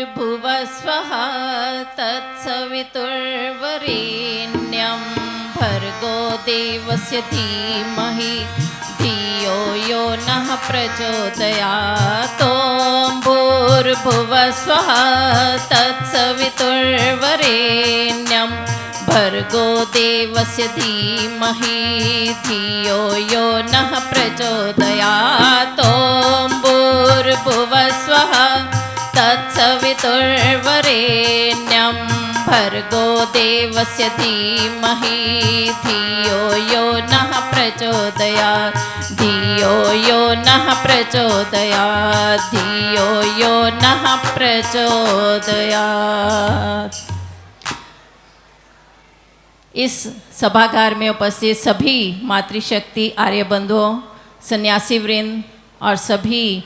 भूर्भुवस्वः तत्सवितुर्वरेण्यं भर्गो देवस्य धीमहि धियो यो नः प्रचोदयात्। ॐ भूर्भुवस्वः तत्सवितुर्वरेण्यं भर्गो देवस्य धीमहि धियो यो नः प्रचोदयात्। ॐ भूर्भुवस्वः तत्सवितुर्वरेण्यं भर्गो देवस्य धीमहि धियो यो नः प्रचोदयात्। धियो यो नः प्रचोदयात्। धियो यो नः प्रचोदयात्। इस सभागार में उपस्थित सभी मातृशक्ति आर्य बंधुओं, सन्यासी वृंद और सभी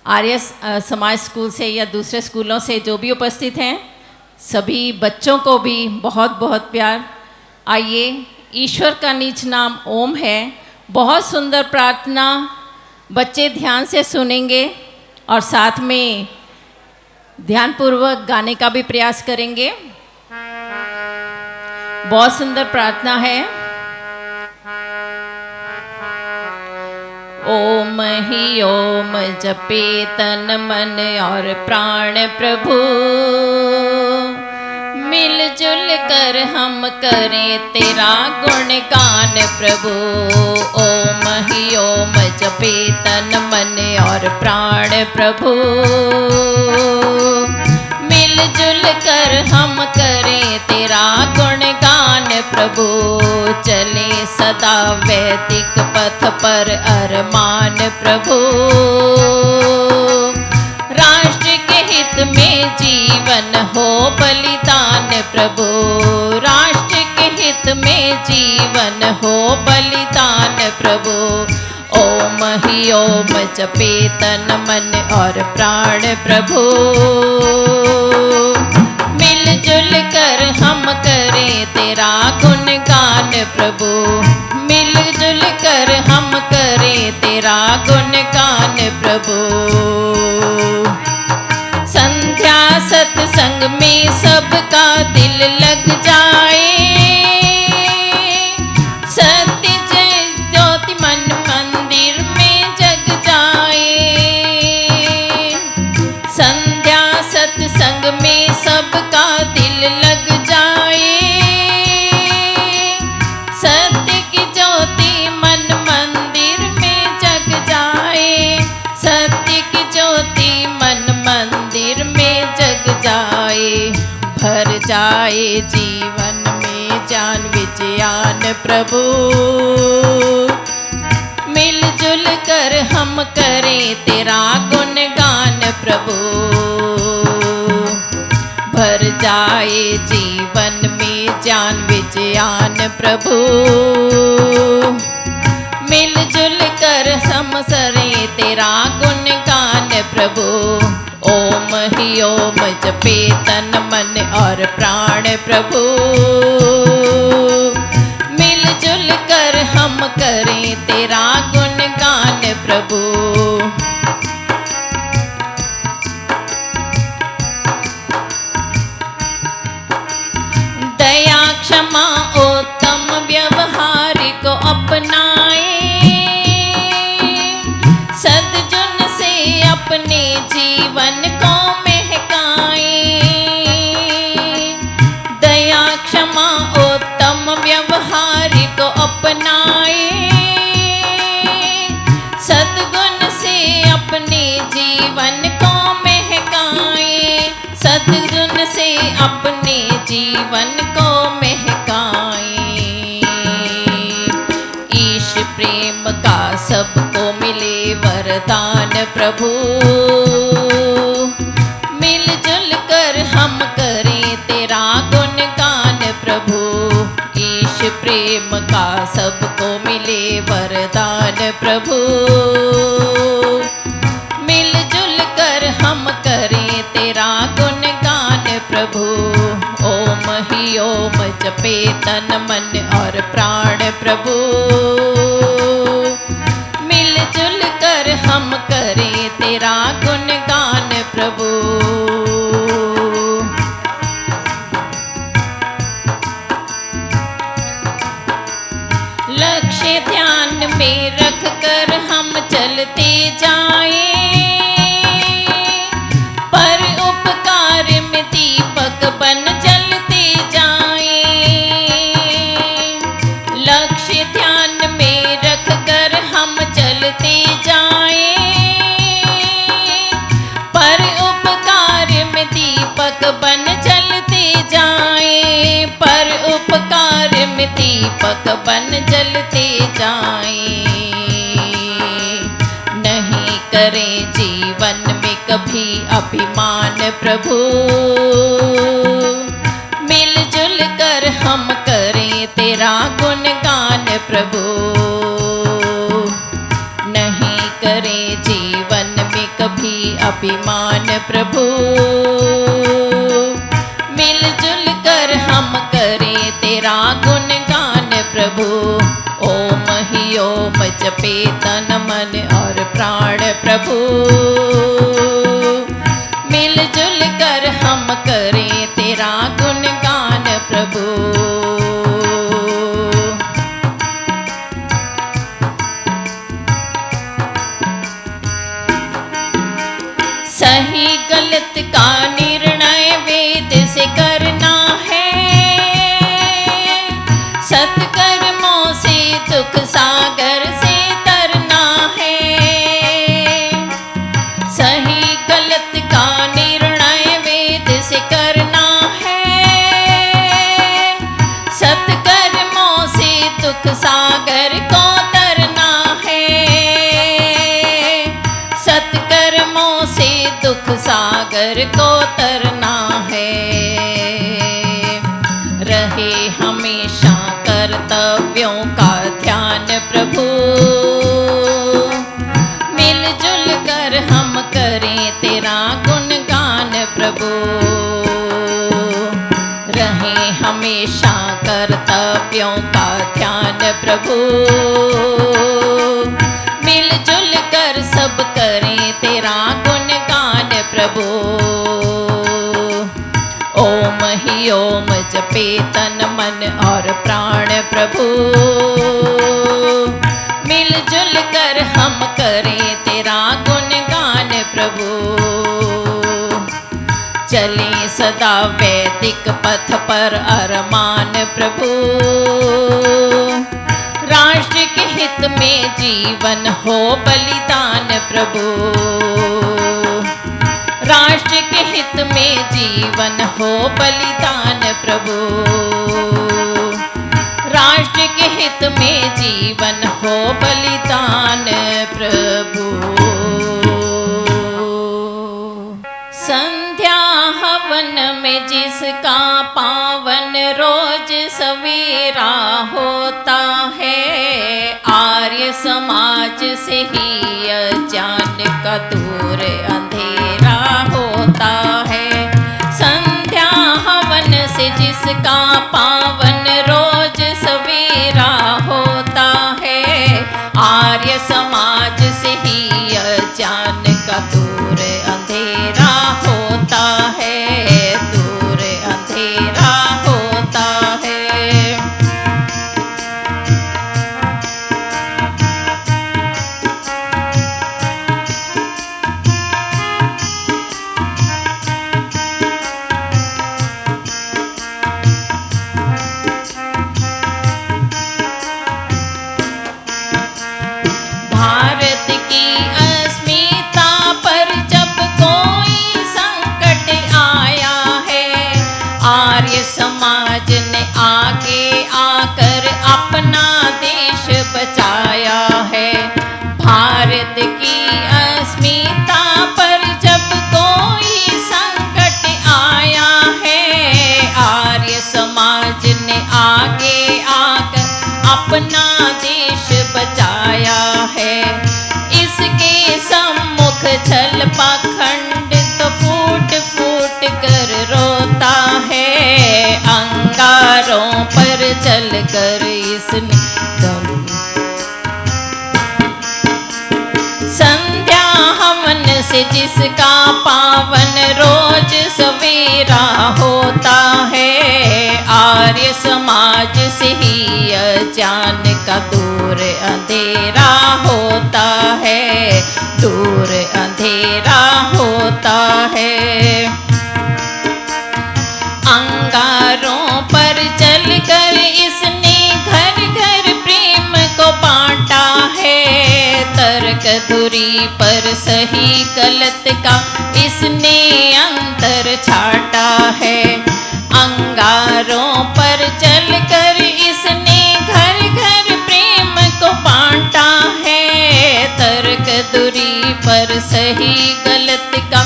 आर्य समाज स्कूल से या दूसरे स्कूलों से जो भी उपस्थित हैं, सभी बच्चों को भी बहुत बहुत प्यार। आइए, ईश्वर का नीच नाम ओम है। बहुत सुंदर प्रार्थना बच्चे ध्यान से सुनेंगे और साथ में ध्यानपूर्वक गाने का भी प्रयास करेंगे। बहुत सुंदर प्रार्थना है। ओम ही ओम जपे तन मन और प्राण प्रभु, मिलजुल कर हम करें तेरा गुणगान प्रभु। ओम ही ओम जपे तन मन और प्राण प्रभु, मिलजुल कर हम करें तेरा गुणगान प्रभु। चले सदा वैदिक पथ पर अरमान प्रभु, राष्ट्र के हित में जीवन हो बलिदान प्रभु। राष्ट्र के हित में जीवन हो बलिदान प्रभु। ओम ही ओम जपे तन मन और प्राण प्रभु, मिलजुल कर हम करें तेरा गुणगान प्रभु। मिलजुल कर हम करें तेरा गुणगान प्रभु। संध्या सत्संग में सबका दिल लग जाए, सत्य ज्योति मन मंदिर में जग जाए। संध्या सत्संग में सबका दिल लग जाए, सत्य की ज्योति मन मंदिर में जग जाए। सत्य की ज्योति मन मंदिर में जग जाए। भर जाए जीवन में ज्ञान विज्ञान प्रभु, मिलजुल कर हम करें तेरा गुणगान प्रभु। भर जाए जीवन में ज्ञान विज्ञान प्रभु, मिलजुल कर हम करें तेरा गुणगान प्रभु। ओम ही ओम जपे तन मन और प्राण प्रभु, मिलजुल कर हम करें तेरा गुणगान प्रभु। दया क्षमा उत्तम व्यवहार को अपनाए, सद्गुण से अपने जीवन को महकाए। दया क्षमा उत्तम व्यवहार को अपनाए, सद्गुण से अपने जीवन को महकाए। सद्गुण से अपने जीवन को महकाए। ईश प्रेम का सबको मिले वरदान प्रभु, मिलजुल कर हम करें तेरा गुणगान प्रभु। ईश प्रेम का सबको मिले वरदान प्रभु, मिलजुल कर हम करें तेरा गुणगान प्रभु। ओम ही ओम जपे तन मन और प्राण प्रभु, मिलजुल कर हम करें तेरा गुणगान प्रभु। लक्ष्य ध्यान में रख कर हम चलते जाएं, पर उपकार में दीपक बन जलते जाएं। लक्ष्य ध्यान में रख कर हम चलते जाएं, पर उपकार में दीपक बन जलते जाएं, पर उपकार में दीपक बन जलते जाएं। नहीं करें जीवन में कभी अभिमान प्रभु, मिलजुल कर हम करें तेरा गुणगान प्रभु। नहीं करें जीवन में कभी अभिमान प्रभु, मिलजुल कर हम करें तेरा गुणगान प्रभु। ओम ही ओम जपे तन मन और प्राण प्रभु, मिलजुल कर हम करें तेरा गुणगान प्रभु। सही गलत का निर्णय वेद से करना है, सत्कर्मों से दुख सागर से तरना है। सही गलत का निर्णय वेद से करना है, सत्कर्मों से दुख सागर को तरना है। सत्कर्मों से दुख सागर को तरना है। रहे हमेशा कर्तव्यों का ध्यान प्रभु, मिलजुल कर हम करें तेरा गुणगान प्रभु। रहे हमेशा कर्तव्यों का ध्यान प्रभु, मिलजुल कर सब करें तेरा गुणगान प्रभु। ओम ही ओम जपे तन मन और प्राण प्रभु, मिलजुल कर हम करें तेरा गुणगान प्रभु। चले सदा वैदिक पथ पर अरमान प्रभु, राष्ट्र के हित में जीवन हो बलिदान प्रभु। राष्ट्र के हित में जीवन हो बलिदान प्रभु। राष्ट्र के हित में जीवन हो बलिदान प्रभु। संध्या हवन में जिसका पावन रोज सवेरा होता है, आर्य समाज से ही अज्ञान का दूर अंधेरा होता है। संध्या हवन से जिसका पावन रोज सवेरा होता है, आर्य समाज से ही अज्ञान का दूर अंधेरा होता है, दूर अंधेरा होता है। भारत की अस्मिता पर जब कोई संकट आया है, आर्य समाज ने आगे आकर अपना देश बचाया है। भारत की अस्मिता पर जब कोई संकट आया है, आर्य समाज ने आगे आकर अपना देश बचाया है। इसके सम्मुख छल पाखंड तो फूट फूट कर रोता है, अंगारों पर चल कर इसने दम। संध्या हवन से जिसका पावन रोज सवेरा होता है, आर्य समाज से ही अज्ञान का दूर अंधेरा होता है, दूर अंधेरा होता है। अंगारों पर चलकर इसने घर घर प्रेम को बांटा है, तर्क दूरी पर सही गलत का इसने अंतर छाटा है। अंगारों पर चलकर इसने घर घर प्रेम को बांटा है, तर्क दूरी पर सही गलत का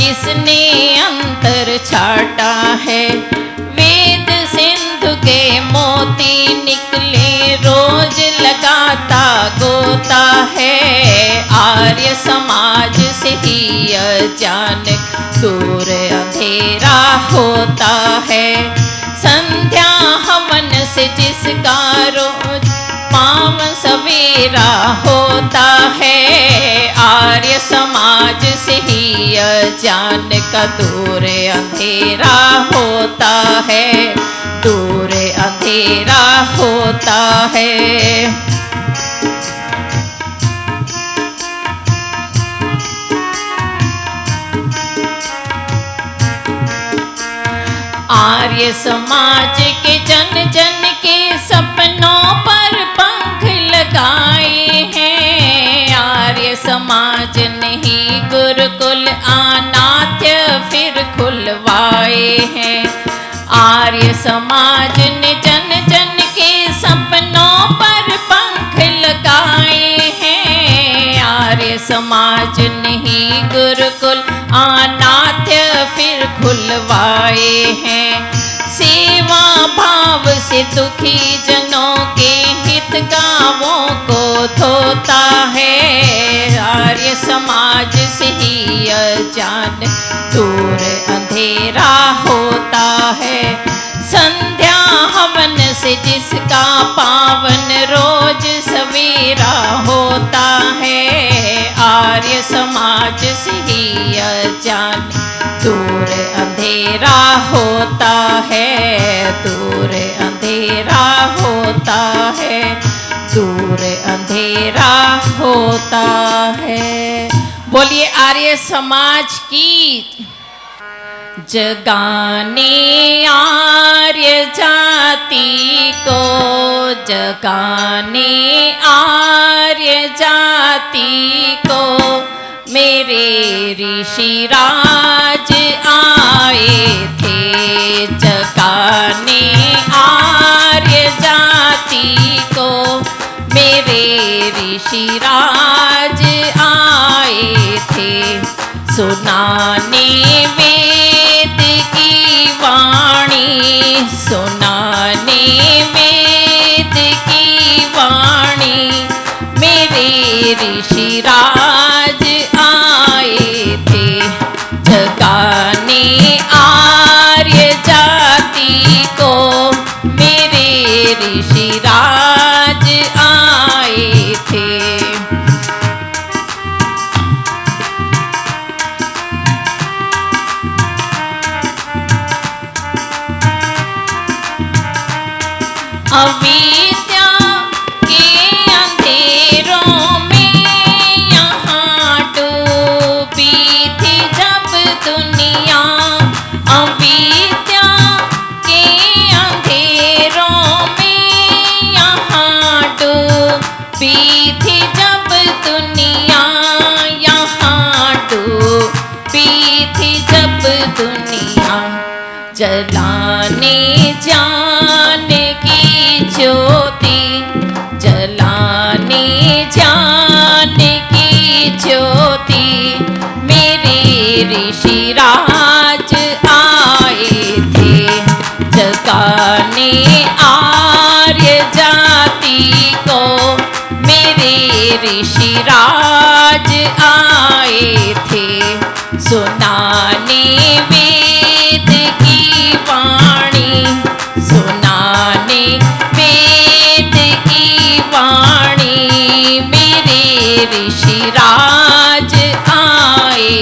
इसने अंतर छाटा है। वेद सिंधु के मोती निकले रोज लगाता गोता है, आर्य समाज से ही अज्ञान दूर अंधेरा होता है। संध्या हवन से जिसका रोज पावन सवेरा होता है, आर्य समाज से ही अज्ञान का दूर अंधेरा होता है, दूर अंधेरा होता है। आर्य समाज के जन जन के सपनों पर पंख लगाए हैं, आर्य समाज ने ही गुरुकुल अनाथ्य फिर खुलवाए हैं। आर्य समाज ने जन जन के सपनों पर पंख लगाए हैं, आर्य समाज ने ही गुरुकुल अनाथ्य फिर खुलवाए हैं। सेवा भाव से दुखी जनों के हित गांवों को धोता है, आर्य समाज से ही अज्ञान दूर अंधेरा होता है। संध्या हवन से जिसका पावन रोज सवेरा होता है, आर्य समाज से ही अज्ञान दूर अंधेरा होता है, दूर अंधेरा होता है, दूर अंधेरा होता है। बोलिए आर्य समाज की। जगाने आर्य जाति को, जगाने आर्य जाति को, मेरे ऋषिराज आए थे। जगाने आर्य जाति को, मेरे ऋषिराज आए थे। सुनाने वेद की वाणी, सुनाने वेद की वाणी, मेरे ऋषिराज आए थे। जगाने आर्य जाति को, मेरे ऋषिराज आए थे। अविद्या के अंधेरों में यहाँ डूबी थी जब दुनिया, अविद्या के अंधेरों में यहाँ डूबी थी जब दुनिया, यहाँ डूबी थी जब दुनिया। जलाने जान की ज्योति, जलाने जान की ज्योति, मेरे ऋषिराज आए थे। जगाने आर्य जाति को, मेरे ऋषिराज आए थे। सुनाने वेद की वाणी, सुनाने वेद की वाणी, मेरे ऋषिराज आए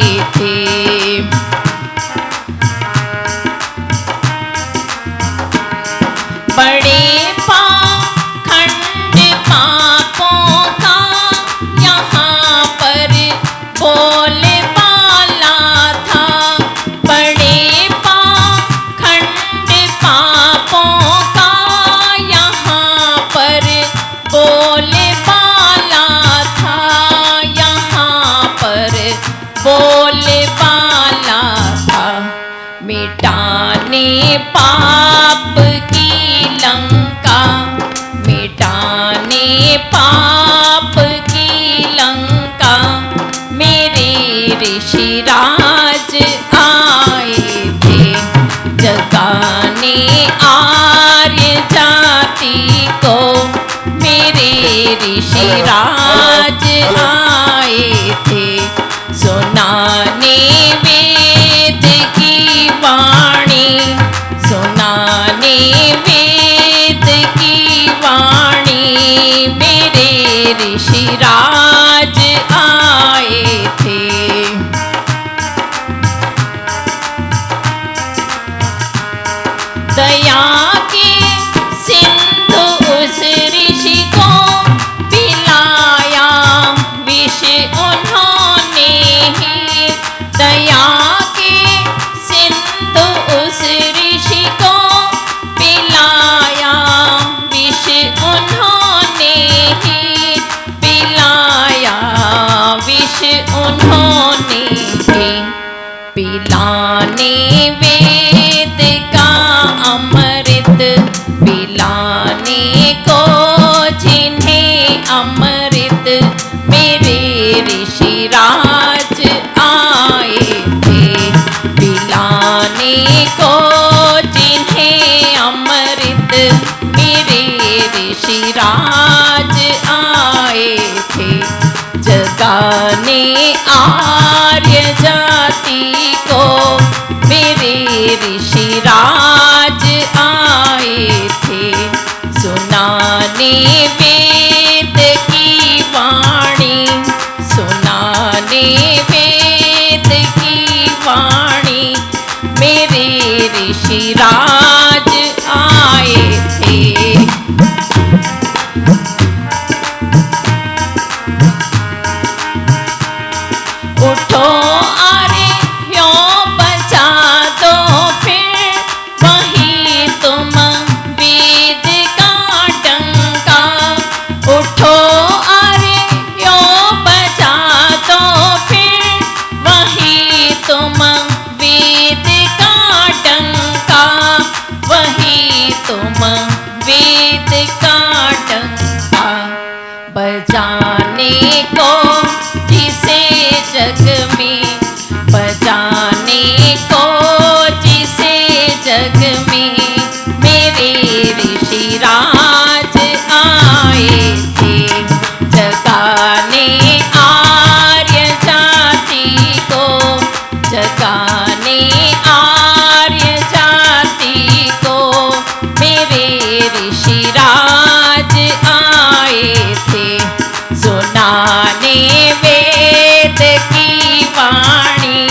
ऋषिराज आए थे, जगाने आर्य जाति को मेरे ऋषिराज आए थे, सुनाने वेद की वाणी, सुनाने वेद की वाणी मेरे ऋषिराज आए थे। दया के सिंधु उस ऋषि को पिलाया विष उन्होंने ही, दया के सिंधु उस ऋषि को पिलाया विष उन्होंने ही, पिलाया विष उन्होंने ही, पिलाने वेद का अमृत, पिलाने को जिन्हें अमृत मेरे ऋषिराज आए थे, पिलाने को जिन्हें अमृत मेरे ऋषिराज आए थे, जगाने आर्य जाति को मेरे ऋषिराज आए थे, सुनाने वेद की वाणी, सुनाने वेद की वाणी मेरे ऋषिराज आए थे। उठो आर्यों बजा दो फिर वही तुम वेद का डंका, उठो आर्यों बजा दो फिर वही तुम वेद का डंका, वही तुम वेद का डंका, बजाने को जिसे जग में, बजाने को जिसे जग में मेरे ऋषिराज आए थे, जगाने आर्य जाति को, जगाने आर्य जाति को मेरे ऋषिराज आए थे, सुनाने वेद की वाणी,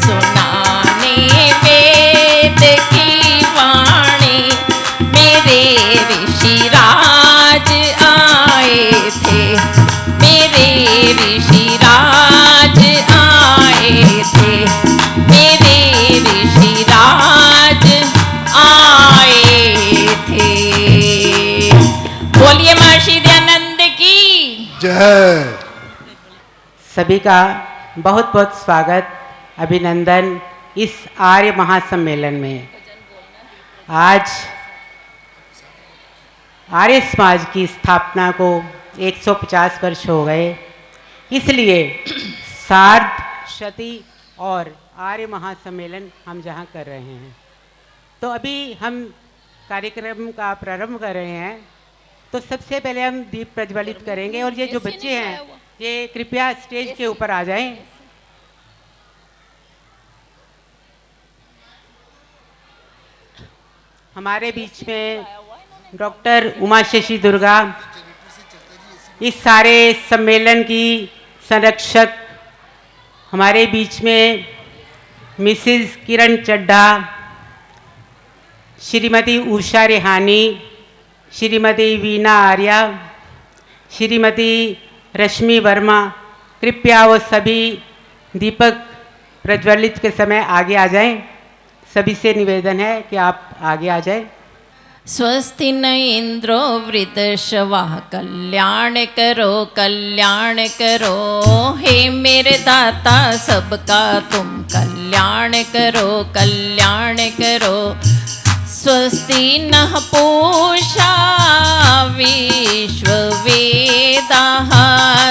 सुनाने वेद की वाणी मेरे ऋषिराज आए थे, मेरे ऋषिराज आए थे, मेरे ऋषिराज आए थे। बोलिए महर्षि दयानंद की जय। सभी का बहुत बहुत स्वागत, अभिनंदन इस आर्य महासम्मेलन में। आज आर्य समाज की स्थापना को 150 वर्ष हो गए, इसलिए सार्ध शती और आर्य महासम्मेलन हम जहाँ कर रहे हैं। तो अभी हम कार्यक्रम का प्रारंभ कर रहे हैं, तो सबसे पहले हम दीप प्रज्वलित करेंगे और ये जो बच्चे हैं ये कृपया स्टेज के ऊपर आ जाएं। हमारे बीच में डॉक्टर उमा शशि दुर्गा, इस सारे सम्मेलन की संरक्षक, हमारे बीच में मिसेस किरण चड्ढा, श्रीमती उषा रेहानी, श्रीमती वीना आर्या, श्रीमती रश्मि वर्मा, कृपया वो सभी दीपक प्रज्वलित के समय आगे आ जाएं। सभी से निवेदन है कि आप आगे आ जाएं। स्वस्ति न इंद्रो वृद्धश्रवाः कल्याण करो कल्याण करो, हे मेरे दाता सबका तुम कल्याण करो कल्याण करो। स्वस्ति नः पूषा विश्ववेदाः,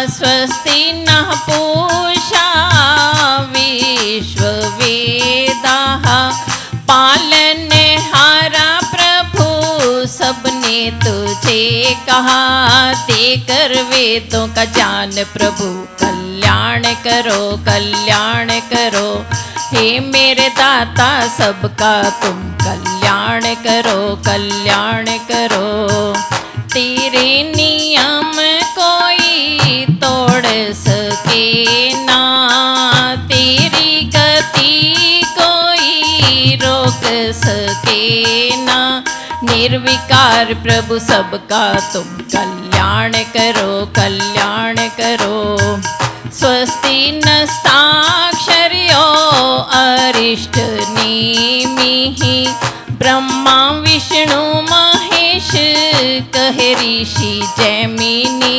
स्वस्ति नः पूषा तुझे कहा, देकर वेदों का ज्ञान प्रभु कल्याण करो, कल्याण करो। हे मेरे दाता सबका तुम कल्याण करो, कल्याण करो। तेरे नियम कोई तोड़ सके ना, तेरी गति कोई रोक सके ना। निर्विकार प्रभु सबका तुम कल्याण करो, कल्याण करो। स्वस्ति नस्ताक्षर्यो अरिष्ट नेमिहि, ब्रह्मा विष्णु महेश कहे ऋषि जैमिनी।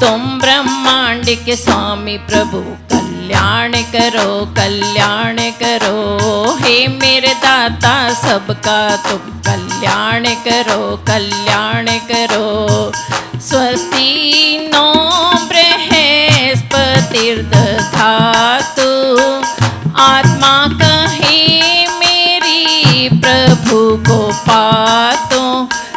तुम ब्रह्मांड के स्वामी प्रभु कल्याण करो, कल्याण करो। हे मेरे दाता सबका तुम कल्याण करो, कल्याण करो। स्वस्ति नो बृहस्पतिर्दधातु, आत्मा कहे मेरी प्रभु को पातो।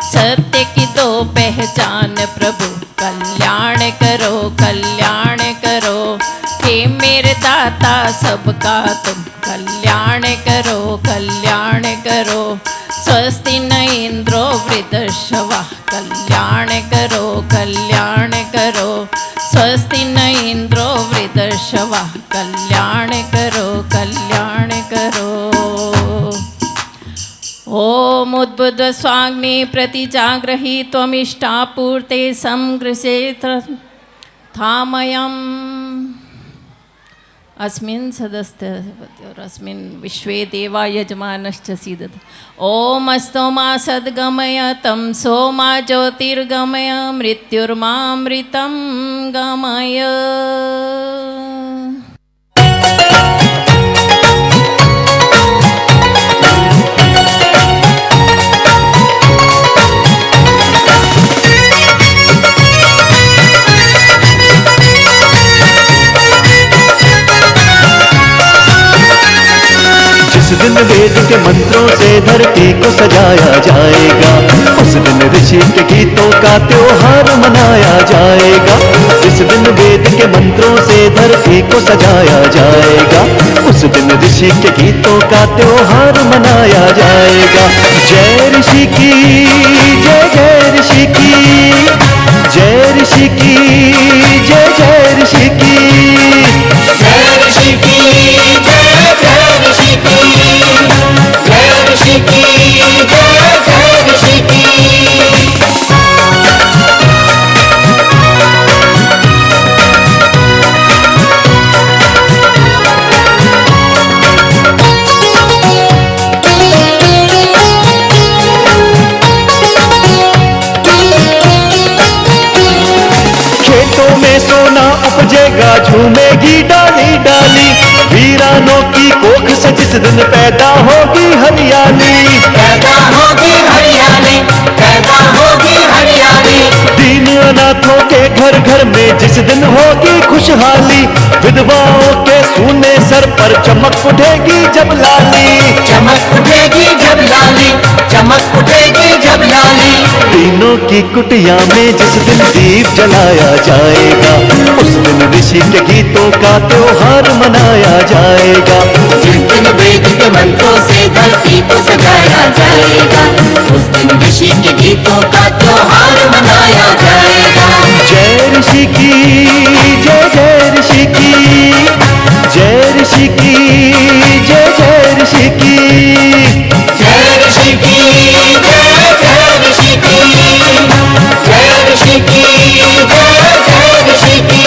सत्य की दो पहचान प्रभु कल्याण करो, कल्याण करो। हे मेरे दाता सबका तुम कल्याण करो, कल्याण करो। स्वस्ति न इंद्रो वृद्धश्रवा, कल्याण करो, कल्याण करो। स्वस्ति न इंद्रो वृद्धश्रवा, कल्याण करो, कल्याण करो। ओम उद्बुद्ध स्वाग्नि प्रति जाग्रही त्वमिष्टापूर्ते संग्रसेत थामयम्। अस्मिन् सदस्यस्मिन् विश्वे देवा यजमानश्च सीदत। ओम अस्तोमा सद्गमय तं सोमा ज्योतिर्गमय, मृत्युर्मामृतं गमय। जिस दिन वेद के मंत्रों से धरती को सजाया जाएगा, उस दिन ऋषि के गीतों का त्योहार मनाया जाएगा। जिस दिन वेद के मंत्रों से धरती को सजाया जाएगा, उस दिन ऋषि के गीतों का त्योहार मनाया जाएगा। जय ऋषि की जय, जय ऋषि की जय, ऋषि की जय, जय ऋषि की जय ऋषि की जय, जय ऋषि की जय, ऋषि की जय, जय ऋषि की। खेतों में सोना उपजेगा, झूमेगी डाली डाली। वीरानों की कोख से जिस दिन पैदा होगी हरियाली, पैदा होगी हरियाली, पैदा होगी हरियाली। दीन अनाथों के घर घर में जिस दिन होगी खुशहाली। विधवाओं के सूने सर पर चमक उठेगी जब लाली, चमक उठेगी जब लाली, चमक उठेगी जब लाली। तीनों की कुटिया में जिस दिन दीप जलाया जाएगा, उस दिन ऋषि के गीतों का त्योहार मनाया जाएगा। जिस दिन वेद के मंत्रों से धरती को सजाया जाएगा, उस दिन ऋषि के गीतों का त्योहार मनाया जाएगा। जय ऋषि की जय, जय ऋषि की जय, ऋषि की जय, जय ऋषि की जय ऋषि की जय, जय ऋषि की जय, ऋषि की जय, जय ऋषि की।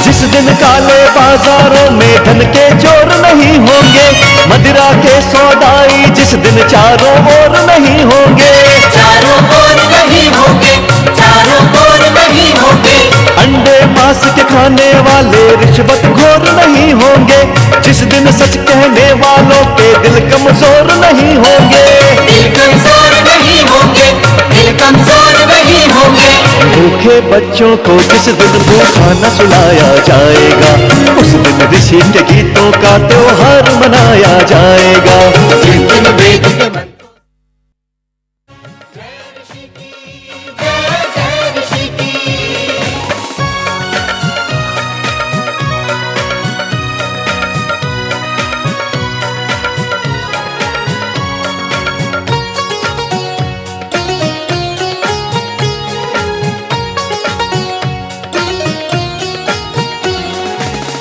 जिस दिन काले बाजारों में धन के चोर नहीं होंगे, मदिरा के सौदाई जिस दिन चारों ओर नहीं होंगे, चारों ओर नहीं होंगे, चारों ओर नहीं होंगे। अंडे मांस के खाने खाने वाले रिश्वत घोर नहीं होंगे, जिस दिन सच कहने वालों के दिल कमजोर नहीं होंगे। दिल कमजोर नहीं होंगे, दिल कमजोर नहीं होंगे। भूखे बच्चों को जिस दिन भूखा न सुलाया जाएगा, उस दिन ऋषि के गीतों का त्योहार मनाया जाएगा। जिस दिन वेद के मंत्र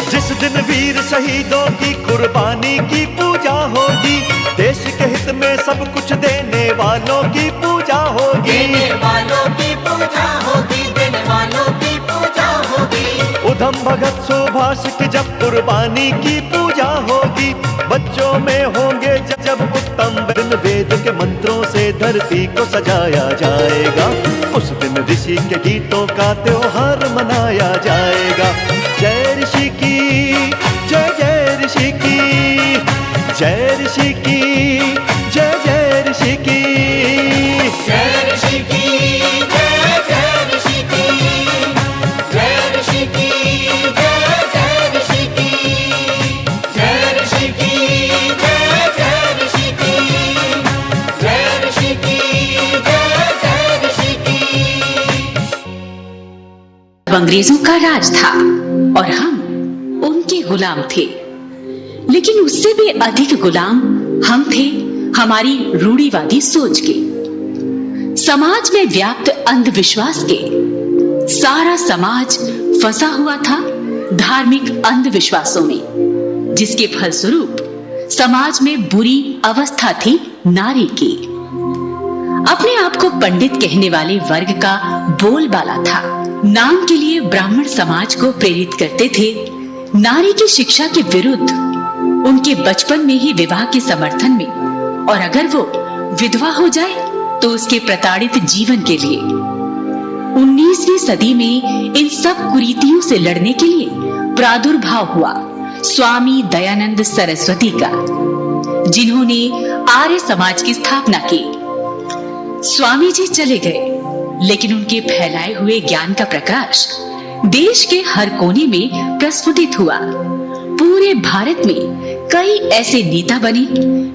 जिस दिन वीर शहीदों की कुर्बानी की पूजा होगी, देश के हित में सब कुछ देने वालों की पूजा होगी। देने वालों की पूजा होगी, देने वालों की पूजा होगी। उधम भगत सुभाष की जब कुर्बानी की पूजा होगी, बच्चों में होंगे जब उत्तम दिन वेद के मंत्रों से धरती को सजाया जाएगा, उस दिन ऋषि के गीतों का त्योहार मनाया जाएगा। जय ऋषि की जय, जय ऋषि की जय, ऋषि की जय, जय ऋषि की जय ऋषि की जय, जय ऋषि की जय, ऋषि की जय, जय ऋषि की जय, ऋषि की जय, जय ऋषि की जय, ऋषि की जय, जय ऋषि की। अंग्रेजों का राज था और हम उनके गुलाम थे, लेकिन उससे भी अधिक गुलाम हम थे हमारी रूढ़िवादी सोच के। समाज में व्याप्त अंधविश्वास के सारा समाज फंसा हुआ था धार्मिक अंधविश्वासों में, जिसके फलस्वरूप समाज में बुरी अवस्था थी नारी की। अपने आप को पंडित कहने वाले वर्ग का बोलबाला था। नाम के लिए ब्राह्मण समाज को प्रेरित करते थे नारी की शिक्षा के विरुद्ध, उनके बचपन में ही विवाह के समर्थन में, और अगर वो विधवा हो जाए तो उसके प्रताड़ित जीवन के लिए। 19वीं सदी में इन सब कुरीतियों से लड़ने के लिए प्रादुर्भाव हुआ स्वामी दयानंद सरस्वती का, जिन्होंने आर्य समाज की स्थापना की। स्वामी जी चले गए, लेकिन उनके फैलाए हुए ज्ञान का प्रकाश देश के हर कोने में प्रस्फुटित हुआ। पूरे भारत में कई ऐसे नेता बने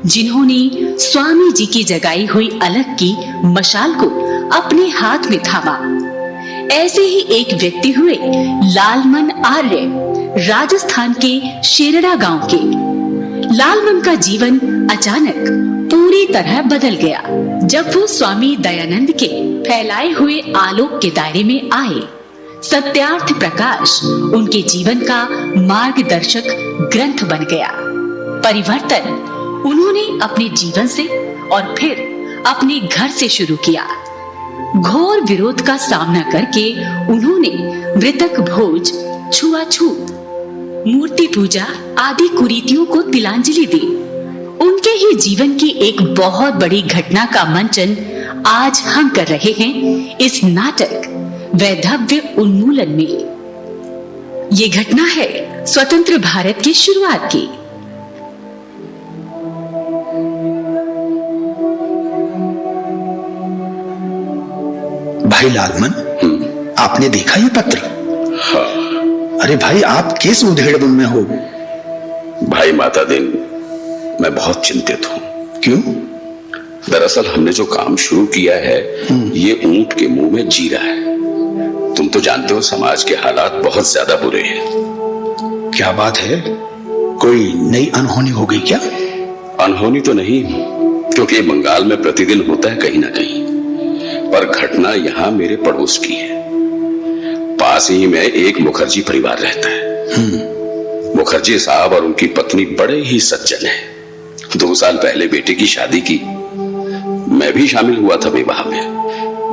जिन्होंने स्वामी जी की जगाई हुई अलख की मशाल को अपने हाथ में थामा। ऐसे ही एक व्यक्ति हुए लालमन आर्य, राजस्थान के शेरड़ा गांव के। लालमन का जीवन अचानक पूरी तरह बदल गया जब वो स्वामी दयानंद के फैलाए हुए आलोक के दायरे में आए। सत्यार्थ प्रकाश उनके जीवन का मार्गदर्शक ग्रंथ बन गया। परिवर्तन उन्होंने अपने जीवन से और फिर अपने घर से शुरू किया। घोर विरोध का सामना करके उन्होंने मृतक भोज, छुआछूत, मूर्ति पूजा आदि कुरीतियों को तिलांजलि दी। उनके ही जीवन की एक बहुत बड़ी घटना का मंचन आज हम कर रहे हैं इस नाटक वैधव्य उन्मूलन में। ये घटना है स्वतंत्र भारत की शुरुआत की। भाई लालमन, आपने देखा ये पत्र? हाँ। अरे भाई, आप किस उधेड़ में हो? भाई माता दिन, मैं बहुत चिंतित हूँ। क्यों? दरअसल हमने जो काम शुरू किया है ये ऊंट के मुंह में जीरा है। तुम तो जानते हो समाज के हालात बहुत ज्यादा बुरे हैं। क्या बात है? कोई नई अनहोनी हो गई क्या? अनहोनी तो नहीं, क्योंकि ये बंगाल में प्रतिदिन होता है कहीं ना कहीं, पर घटना यहाँ मेरे पड़ोस की है। पास ही में एक मुखर्जी परिवार रहता है। मुखर्जी साहब और उनकी पत्नी बड़े ही सज्जन हैं। 2 साल पहले बेटे की शादी की। मैं भी शामिल हुआ था विवाह में।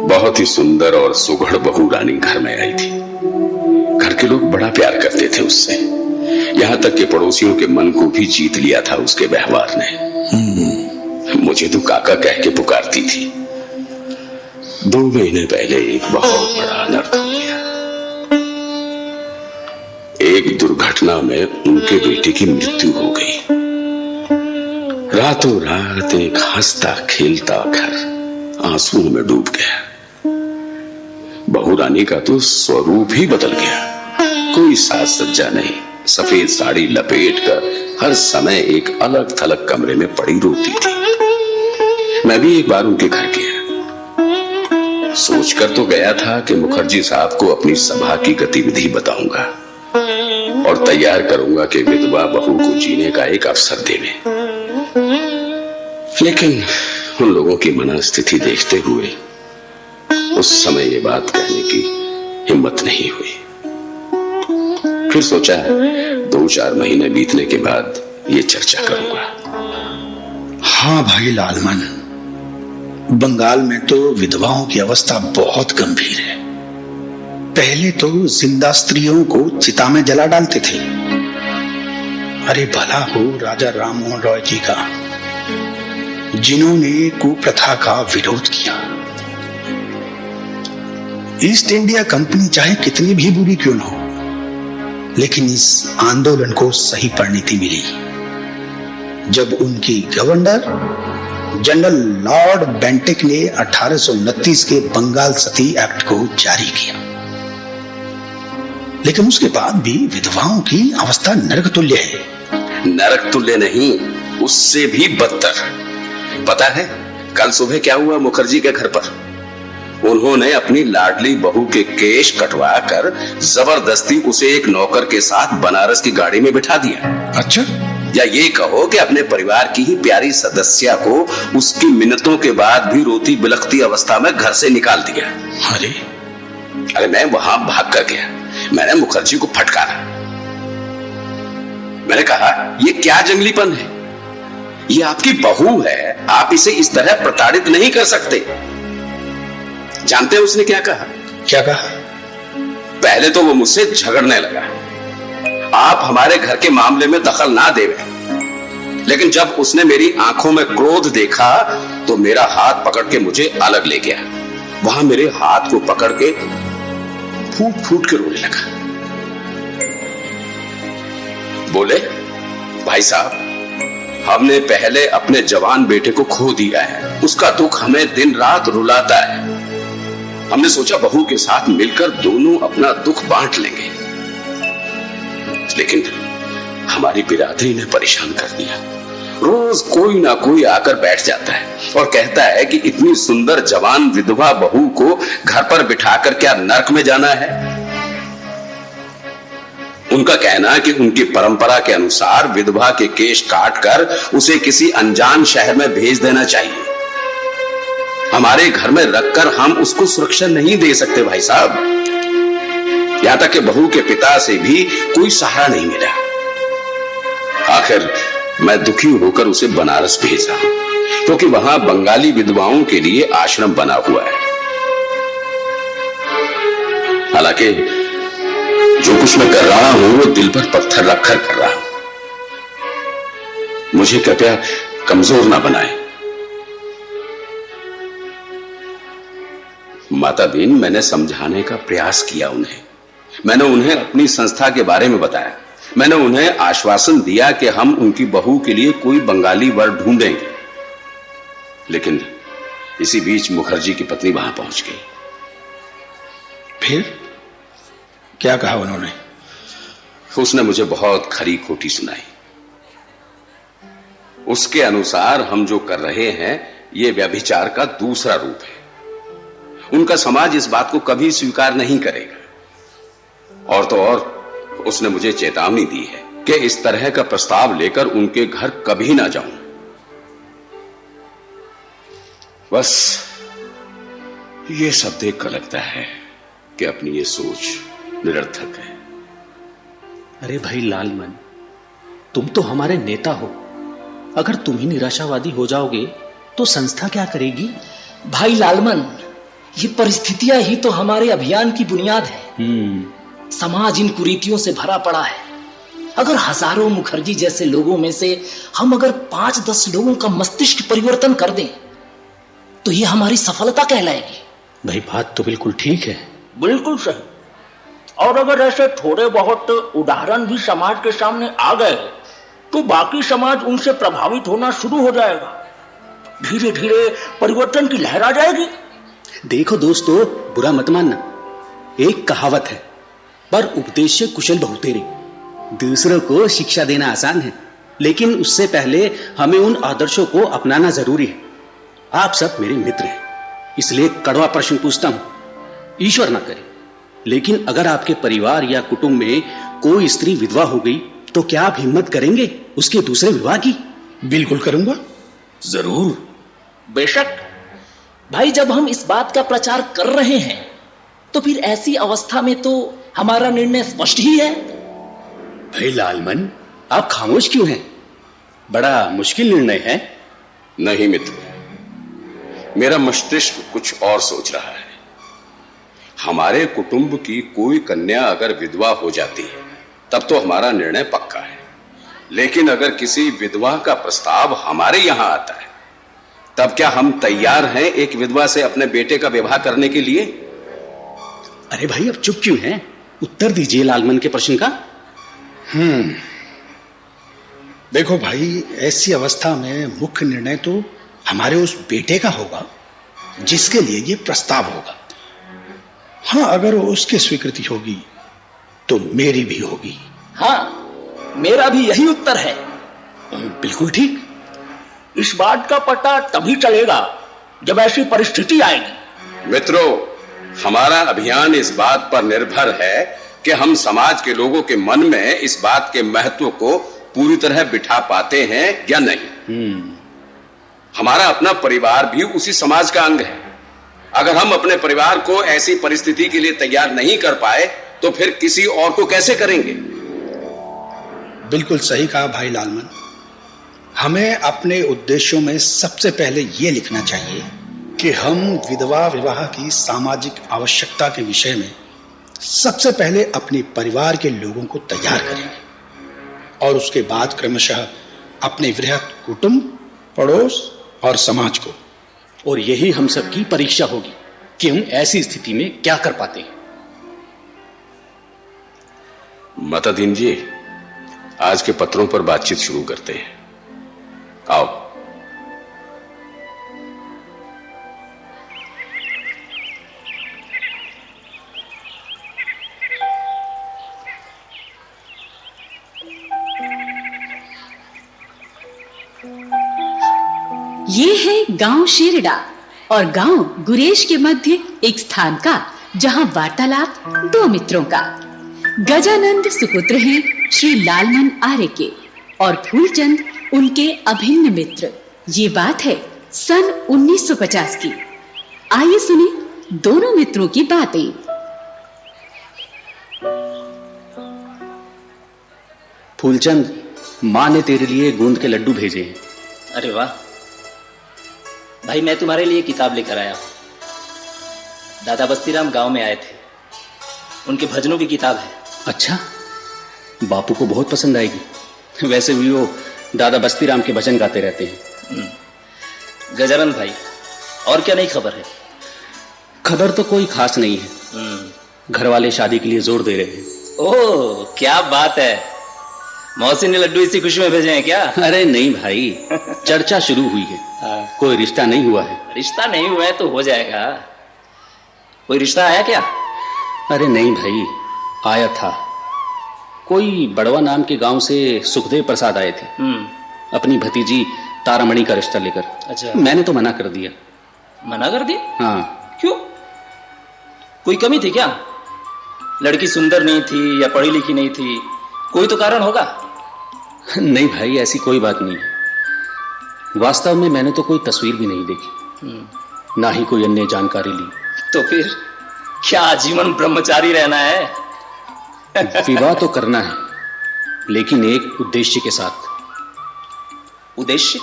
बहुत ही सुंदर और सुघड़ बहू रानी घर में आई थी। घर के लोग बड़ा प्यार करते थे उससे, यहाँ तक कि पड़ोसियों के मन को भी जीत लिया था उसके व्यवहार ने। मुझे तो काका कह के पुकारती थी। 2 महीने पहले एक बहुत बड़ा अनर्थ हो गया। एक दुर्घटना में उनके बेटे की मृत्यु हो गई। रातों रात एक हंसता खेलता घर आंसुओं में डूब गया। बहू रानी का तो स्वरूप ही बदल गया। कोई साज सज्जा नहीं, सफेद साड़ी लपेट कर हर समय एक अलग थलग कमरे में पड़ी रोती थी। मैं भी एक बार उनके घर गया। सोचकर तो गया था कि मुखर्जी साहब को अपनी सभा की गतिविधि बताऊंगा और तैयार करूंगा कि विधवा बहू को जीने का एक अवसर देने। लेकिन उन लोगों की मनस्थिति देखते हुए उस समय ये बात कहने की हिम्मत नहीं हुई। फिर सोचा 2-4 महीने बीतने के बाद ये चर्चा करूंगा। हाँ भाई लालमन, बंगाल में तो विधवाओं की अवस्था बहुत गंभीर है। पहले तो जिंदा स्त्रियों को चिता में जला डालते थे। अरे भला हो राजा राममोहन रॉय जी का, जिन्होंने कुप्रथा का विरोध किया। ईस्ट इंडिया कंपनी चाहे कितनी भी बुरी क्यों न हो, लेकिन इस आंदोलन को सही परिणति मिली जब उनकी गवर्नर जनरल लॉर्ड बेंटिक ने 1829 के बंगाल सती एक्ट को जारी किया। लेकिन उसके बाद भी विधवाओं की अवस्था नरक तुल्य है। नरक तुल्य नहीं, उससे भी बदतर। पता है कल सुबह क्या हुआ मुखर्जी के घर पर? उन्होंने अपनी लाडली बहू के केश कटवा कर जबरदस्ती उसे एक नौकर के साथ बनारस की गाड़ी में बिठा दिया। अच्छा, या ये कहो कि अपने परिवार की ही प्यारी सदस्या को उसकी मिन्नतों के बाद भी रोती बिलखती अवस्था में घर से निकाल दिया। अरे मैं वहां भाग कर गया। मैंने मुखर्जी को फटकारा। मैंने कहा ये क्या जंगलीपन है? ये आपकी बहू है, आप इसे इस तरह प्रताड़ित नहीं कर सकते। जानते हैं उसने क्या कहा? क्या कहा? पहले तो वो मुझसे झगड़ने लगा, आप हमारे घर के मामले में दखल ना देवे। लेकिन जब उसने मेरी आंखों में क्रोध देखा तो मेरा हाथ पकड़ के मुझे अलग ले गया। वहां मेरे हाथ को पकड़ के फूट फूट के रोने लगा। बोले, भाई साहब, हमने पहले अपने जवान बेटे को खो दिया है, उसका दुख हमें दिन रात रुलाता है। हमने सोचा बहू के साथ मिलकर दोनों अपना दुख बांट लेंगे, लेकिन हमारी बिरादरी ने परेशान कर दिया। रोज कोई ना कोई आकर बैठ जाता है और कहता है कि इतनी सुंदर जवान विधवा बहू को घर पर बिठाकर क्या नर्क में जाना है। उनका कहना है कि उनकी परंपरा के अनुसार विधवा के केश काटकर उसे किसी अनजान शहर में भेज देना चाहिए। हमारे घर में रखकर हम उसको सुरक्षा नहीं दे सकते भाई साहब। यहां तक कि बहू के पिता से भी कोई सहारा नहीं मिला। आखिर मैं दुखी होकर उसे बनारस भेजा, क्योंकि वहां बंगाली विधवाओं के लिए आश्रम बना हुआ है। हालांकि जो कुछ मैं कर रहा हूं वो दिल पर पत्थर रखकर कर रहा हूं। मुझे कृपया कमजोर ना बनाए। माता बीन, मैंने समझाने का प्रयास किया उन्हें। मैंने उन्हें अपनी संस्था के बारे में बताया। मैंने उन्हें आश्वासन दिया कि हम उनकी बहू के लिए कोई बंगाली वर ढूंढेंगे। लेकिन इसी बीच मुखर्जी की पत्नी वहां पहुंच गई। फिर क्या कहा उन्होंने? उसने मुझे बहुत खरी खोटी सुनाई। उसके अनुसार हम जो कर रहे हैं ये व्यभिचार का दूसरा रूप है। उनका समाज इस बात को कभी स्वीकार नहीं करेगा। और तो और उसने मुझे चेतावनी दी है कि इस तरह का प्रस्ताव लेकर उनके घर कभी ना जाऊं। बस ये सब देखकर लगता है कि अपनी ये सोच निरर्थक है। अरे भाई लालमन, तुम तो हमारे नेता हो। अगर तुम ही निराशावादी हो जाओगे तो संस्था क्या करेगी? भाई लालमन, ये परिस्थितियां ही तो हमारे अभियान की बुनियाद है। समाज इन कुरीतियों से भरा पड़ा है। अगर हजारों मुखर्जी जैसे लोगों में से हम अगर 5-10 लोगों का मस्तिष्क परिवर्तन कर दें तो ये हमारी सफलता कहलाएगी। भाई बात तो बिल्कुल ठीक है। बिल्कुल सही। और अगर ऐसे थोड़े बहुत उदाहरण भी समाज के सामने आ गए तो बाकी समाज उनसे प्रभावित होना शुरू हो जाएगा। धीरे धीरे परिवर्तन की लहर आ जाएगी। देखो दोस्तों, बुरा मत मानना। एक कहावत है, पर उपदेश से कुशल बहुतेरे। दूसरों को शिक्षा देना आसान है, लेकिन उससे पहले हमें उन आदर्शों को अपनाना जरूरी है। आप सब मेरे मित्र हैं, इसलिए कड़वा प्रश्न पूछता हूं, ईश्वर ना करे, लेकिन अगर आपके परिवार या कुटुंब में कोई स्त्री विधवा हो गई तो क्या आप हिम्मत करेंगे उसके दूसरे विवाह की? बिल्कुल करूंगा। जरूर। बेशक भाई, जब हम इस बात का प्रचार कर रहे हैं तो फिर ऐसी अवस्था में तो हमारा निर्णय स्पष्ट ही है। भाई लालमन, आप खामोश क्यों हैं? बड़ा मुश्किल निर्णय है। नहीं मित्र, मेरा मस्तिष्क कुछ और सोच रहा है। हमारे कुटुंब की कोई कन्या अगर विधवा हो जाती है तब तो हमारा निर्णय पक्का है, लेकिन अगर किसी विधवा का प्रस्ताव हमारे यहां आता है तब क्या हम तैयार हैं एक विधवा से अपने बेटे का विवाह करने के लिए? अरे भाई, अब चुप क्यों हैं? उत्तर दीजिए लालमन के प्रश्न का। देखो भाई, ऐसी अवस्था में मुख्य निर्णय तो हमारे उस बेटे का होगा जिसके लिए ये प्रस्ताव होगा। हाँ, अगर उसकी स्वीकृति होगी तो मेरी भी होगी। हाँ, मेरा भी यही उत्तर है। बिल्कुल ठीक। इस बात का पता तभी चलेगा जब ऐसी परिस्थिति आएगी। मित्रों, हमारा अभियान इस बात पर निर्भर है कि हम समाज के लोगों के मन में इस बात के महत्व को पूरी तरह बिठा पाते हैं या नहीं। हमारा अपना परिवार भी उसी समाज का अंग है। अगर हम अपने परिवार को ऐसी परिस्थिति के लिए तैयार नहीं कर पाए तो फिर किसी और को कैसे करेंगे? बिल्कुल सही कहा भाई लालमन। हमें अपने उद्देश्यों में सबसे पहले ये लिखना चाहिए कि हम विधवा विवाह की सामाजिक आवश्यकता के विषय में सबसे पहले अपने परिवार के लोगों को तैयार करेंगे और उसके बाद क्रमशः अपने वृहद कुटुंब, पड़ोस और समाज को। और यही हम सबकी परीक्षा होगी कि हम ऐसी स्थिति में क्या कर पाते हैं। मतदीन जी, आज के पत्रों पर बातचीत शुरू करते हैं। आओ। ये है गांव शेरडा और गांव गुरेश के मध्य एक स्थान का, जहां वार्तालाप दो मित्रों का। गजानंद सुपुत्र हैं श्री लालमन आर्य के और फूलचंद उनके अभिन्न मित्र। ये बात है सन 1950 की। आइए सुने दोनों मित्रों की बातें। फूलचंद, माँ ने तेरे लिए गोंद के लड्डू भेजे हैं। अरे वाह भाई, मैं तुम्हारे लिए किताब लेकर आया हूं। दादा बस्तीराम गांव में आए थे, उनके भजनों की किताब है। अच्छा, बापू को बहुत पसंद आएगी। वैसे भी वो दादा बस्तीराम के भजन गाते रहते हैं। गजानंद भाई, और क्या नई खबर है? खबर तो कोई खास नहीं है। घर वाले शादी के लिए जोर दे रहे हैं। ओह, क्या बात है। मौसी ने लड्डू इसी खुशी में भेजे हैं क्या? अरे नहीं भाई, चर्चा शुरू हुई है। कोई रिश्ता नहीं हुआ है। रिश्ता नहीं हुआ है तो हो जाएगा। कोई रिश्ता आया क्या? अरे नहीं भाई, आया था। कोई बड़वा नाम के गांव से सुखदेव प्रसाद आए थे अपनी भतीजी तारामणि का रिश्ता लेकर। अच्छा। मैंने तो मना कर दिया। मना कर दिया? हाँ। क्यों? कोई कमी थी क्या? लड़की सुंदर नहीं थी या पढ़ी लिखी नहीं थी? कोई तो कारण होगा। नहीं भाई, ऐसी कोई बात नहीं है। वास्तव में मैंने तो कोई तस्वीर भी नहीं देखी, ना ही कोई अन्य जानकारी ली। तो फिर क्या आजीवन ब्रह्मचारी रहना है? विवाह तो करना है, लेकिन एक उद्देश्य के साथ। उद्देश्य?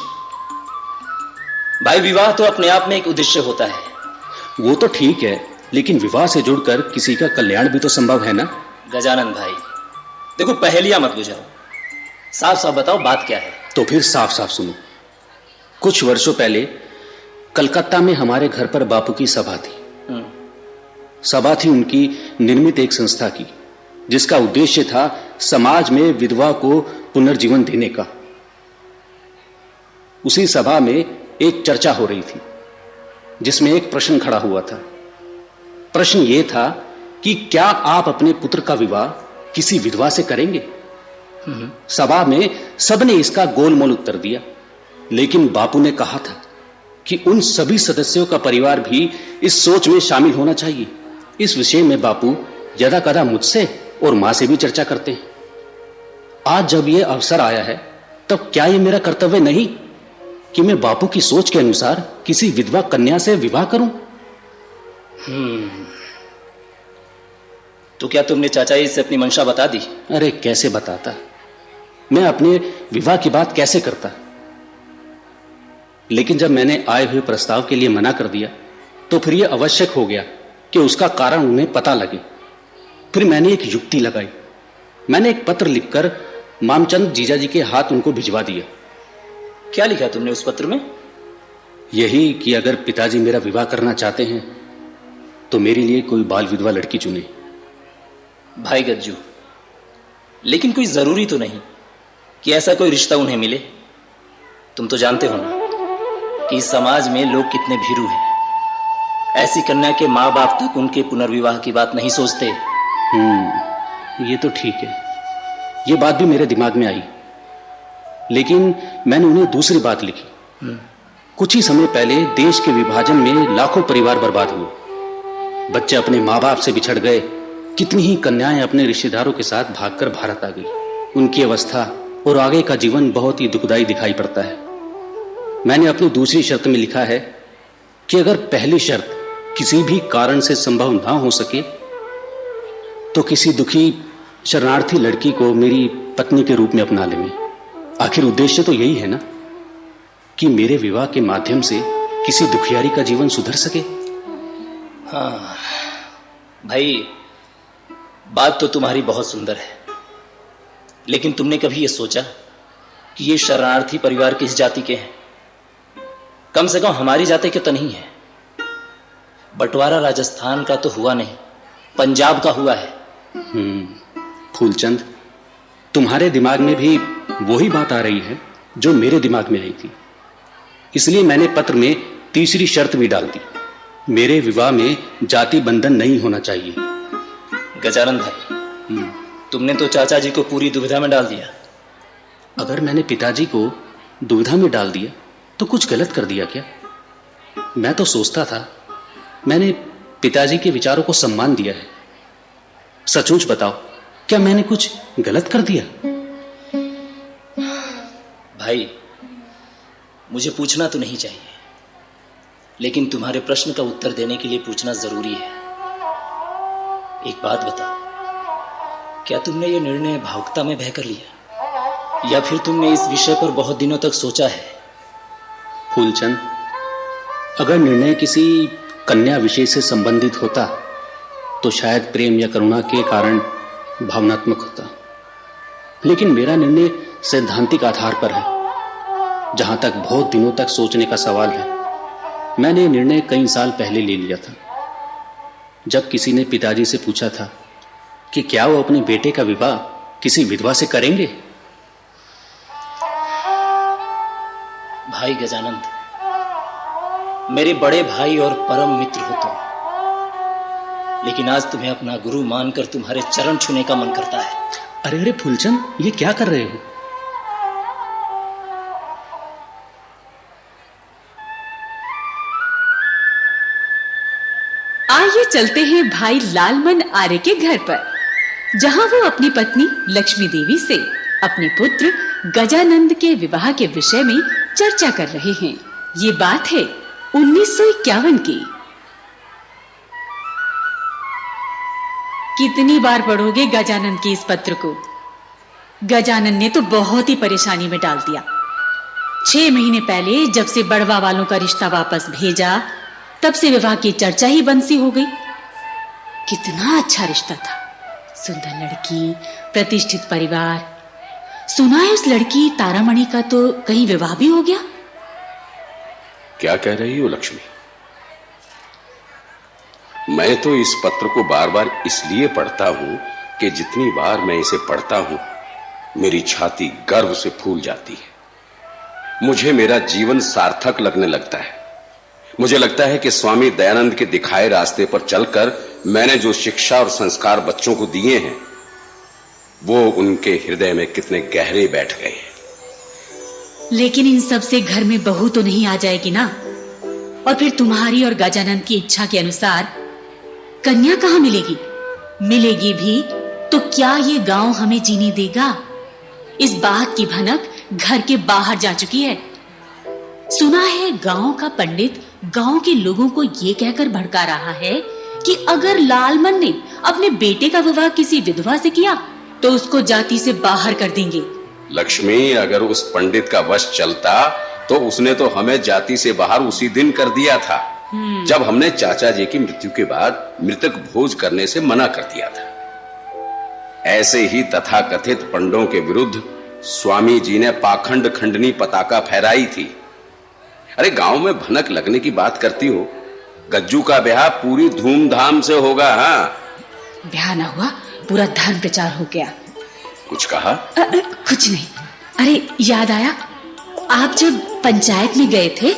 भाई, विवाह तो अपने आप में एक उद्देश्य होता है। वो तो ठीक है, लेकिन विवाह से जुड़कर किसी का कल्याण भी तो संभव है ना। गजानंद भाई, देखो, पहेलियां मत बुझाओ, साफ साफ बताओ बात क्या है। तो फिर साफ साफ सुनो। कुछ वर्षों पहले कलकत्ता में हमारे घर पर बापू की सभा थी। सभा थी उनकी निर्मित एक संस्था की, जिसका उद्देश्य था समाज में विधवा को पुनर्जीवन देने का। उसी सभा में एक चर्चा हो रही थी जिसमें एक प्रश्न खड़ा हुआ था। प्रश्न यह था कि क्या आप अपने पुत्र का विवाह किसी विधवा से करेंगे? सभा में सबने इसका गोलमोल उत्तर दिया, लेकिन बापू ने कहा था कि उन सभी सदस्यों का परिवार भी इस सोच में शामिल होना चाहिए। इस विषय में बापू यदा कदा मुझसे और मां से भी चर्चा करते हैं। आज जब यह अवसर आया है, तब क्या यह मेरा कर्तव्य नहीं कि मैं बापू की सोच के अनुसार किसी विधवा कन्या से विवाह करूं? तो क्या तुमने चाचा जी से अपनी मंशा बता दी? अरे कैसे बताता, मैं अपने विवाह की बात कैसे करता। लेकिन जब मैंने आए हुए प्रस्ताव के लिए मना कर दिया तो फिर यह आवश्यक हो गया कि उसका कारण उन्हें पता लगे। फिर मैंने एक युक्ति लगाई। मैंने एक पत्र लिखकर मामचंद जीजाजी के हाथ उनको भिजवा दिया। क्या लिखा तुमने उस पत्र में? यही कि अगर पिताजी मेरा विवाह करना चाहते हैं तो मेरे लिए कोई बाल विधवा लड़की चुने। भाई गज्जू, लेकिन कोई जरूरी तो नहीं कि ऐसा कोई रिश्ता उन्हें मिले। तुम तो जानते हो ना कि इस समाज में लोग कितने भीरू हैं। ऐसी कन्या के माँ बाप तक उनके पुनर्विवाह की बात नहीं सोचते। ये तो ठीक है, ये बात भी मेरे दिमाग में आई। लेकिन मैंने उन्हें दूसरी बात लिखी। कुछ ही समय पहले देश के विभाजन में लाखों परिवार बर्बाद हुए। बच्चे अपने माँ बाप से बिछड़ गए। कितनी ही कन्याएं अपने रिश्तेदारों के साथ भागकर भारत आ गई। उनकी अवस्था और आगे का जीवन बहुत ही दुखदायी दिखाई पड़ता है। मैंने अपनी दूसरी शर्त में लिखा है कि अगर पहली शर्त किसी भी कारण से संभव ना हो सके तो किसी दुखी शरणार्थी लड़की को मेरी पत्नी के रूप में अपना लें। आखिर उद्देश्य तो यही है ना कि मेरे विवाह के माध्यम से किसी दुखियारी का जीवन सुधर सके। हाँ भाई, बात तो तुम्हारी बहुत सुंदर है, लेकिन तुमने कभी यह सोचा कि ये शरणार्थी परिवार किस जाति के हैं? कम से कम हमारी जाति के तो नहीं है। बंटवारा राजस्थान का तो हुआ नहीं, पंजाब का हुआ है। फूलचंद, तुम्हारे दिमाग में भी वही बात आ रही है जो मेरे दिमाग में आई थी। इसलिए मैंने पत्र में तीसरी शर्त भी डाल दी। मेरे विवाह में जाति बंधन नहीं होना चाहिए। गजानंद भाई, तुमने तो चाचा जी को पूरी दुविधा में डाल दिया। अगर मैंने पिताजी को दुविधा में डाल दिया तो कुछ गलत कर दिया क्या? मैं तो सोचता था मैंने पिताजी के विचारों को सम्मान दिया है। सचमुच बताओ, क्या मैंने कुछ गलत कर दिया? भाई, मुझे पूछना तो नहीं चाहिए, लेकिन तुम्हारे प्रश्न का उत्तर देने के लिए पूछना जरूरी है। एक बात बताओ, क्या तुमने ये निर्णय भावुकता में बहकर लिया या फिर तुमने इस विषय पर बहुत दिनों तक सोचा है? फूलचंद, अगर निर्णय किसी कन्या विषय से संबंधित होता तो शायद प्रेम या करुणा के कारण भावनात्मक होता, लेकिन मेरा निर्णय सैद्धांतिक आधार पर है। जहां तक बहुत दिनों तक सोचने का सवाल है, मैंने निर्णय कई साल पहले ले लिया था, जब किसी ने पिताजी से पूछा था कि क्या वो अपने बेटे का विवाह किसी विधवा से करेंगे। भाई गजानंद, मेरे बड़े भाई और परम मित्र हो तुम, लेकिन आज तुम्हें अपना गुरु मानकर तुम्हारे चरण छूने का मन करता है। अरे अरे फूलचंद, ये क्या कर रहे हो? आइए चलते हैं भाई लालमन आर्य के घर पर, जहां वो अपनी पत्नी लक्ष्मी देवी से अपने पुत्र गजानंद के विवाह के विषय में चर्चा कर रहे हैं। ये बात है 1951 की। कितनी बार पढ़ोगे गजानंद के इस पत्र को? गजानंद ने तो बहुत ही परेशानी में डाल दिया। 6 महीने पहले जब से बड़वा वालों का रिश्ता वापस भेजा, तब से विवाह की चर्चा ही बंद सी हो गई। कितना अच्छा रिश्ता था, सुंदर लड़की, प्रतिष्ठित परिवार। सुना है उस लड़की तारामणि का तो कहीं विवाह भी हो गया। क्या कह रही हो लक्ष्मी? मैं तो इस पत्र को बार बार इसलिए पढ़ता हूं कि जितनी बार मैं इसे पढ़ता हूं, मेरी छाती गर्व से फूल जाती है। मुझे मेरा जीवन सार्थक लगने लगता है। मुझे लगता है कि स्वामी दयानंद के दिखाए रास्ते पर चलकर मैंने जो शिक्षा और संस्कार बच्चों को दिए हैं, वो उनके हृदय में कितने गहरे बैठ गए हैं। लेकिन इन सब से घर में बहू तो नहीं आ जाएगी ना? और फिर तुम्हारी और गजानंद की इच्छा के अनुसार कन्या कहां मिलेगी? मिलेगी भी तो क्या ये गांव हमें जीने देगा? इस बात की भनक घर के बाहर जा चुकी है। सुना है गांव का पंडित गांव के लोगों को ये कहकर भड़का रहा है कि अगर लालमन ने अपने बेटे का विवाह किसी विधवा से किया तो उसको जाति से बाहर कर देंगे। लक्ष्मी, अगर उस पंडित का वश चलता तो उसने तो हमें जाति से बाहर उसी दिन कर दिया था, जब हमने चाचा जी की मृत्यु के बाद मृतक भोज करने से मना कर दिया था। ऐसे ही तथाकथित पंडों के विरुद्ध स्वामी जी ने पाखंड खंडनी पताका फहराई थी। अरे गांव में भनक लगने की बात करती हो, गज्जू का ब्याह पूरी धूमधाम से होगा। हाँ, ब्याह ना हुआ, पूरा धर्म प्रचार हो गया। कुछ कहा? कुछ नहीं। अरे याद आया, आप जब पंचायत में गए थे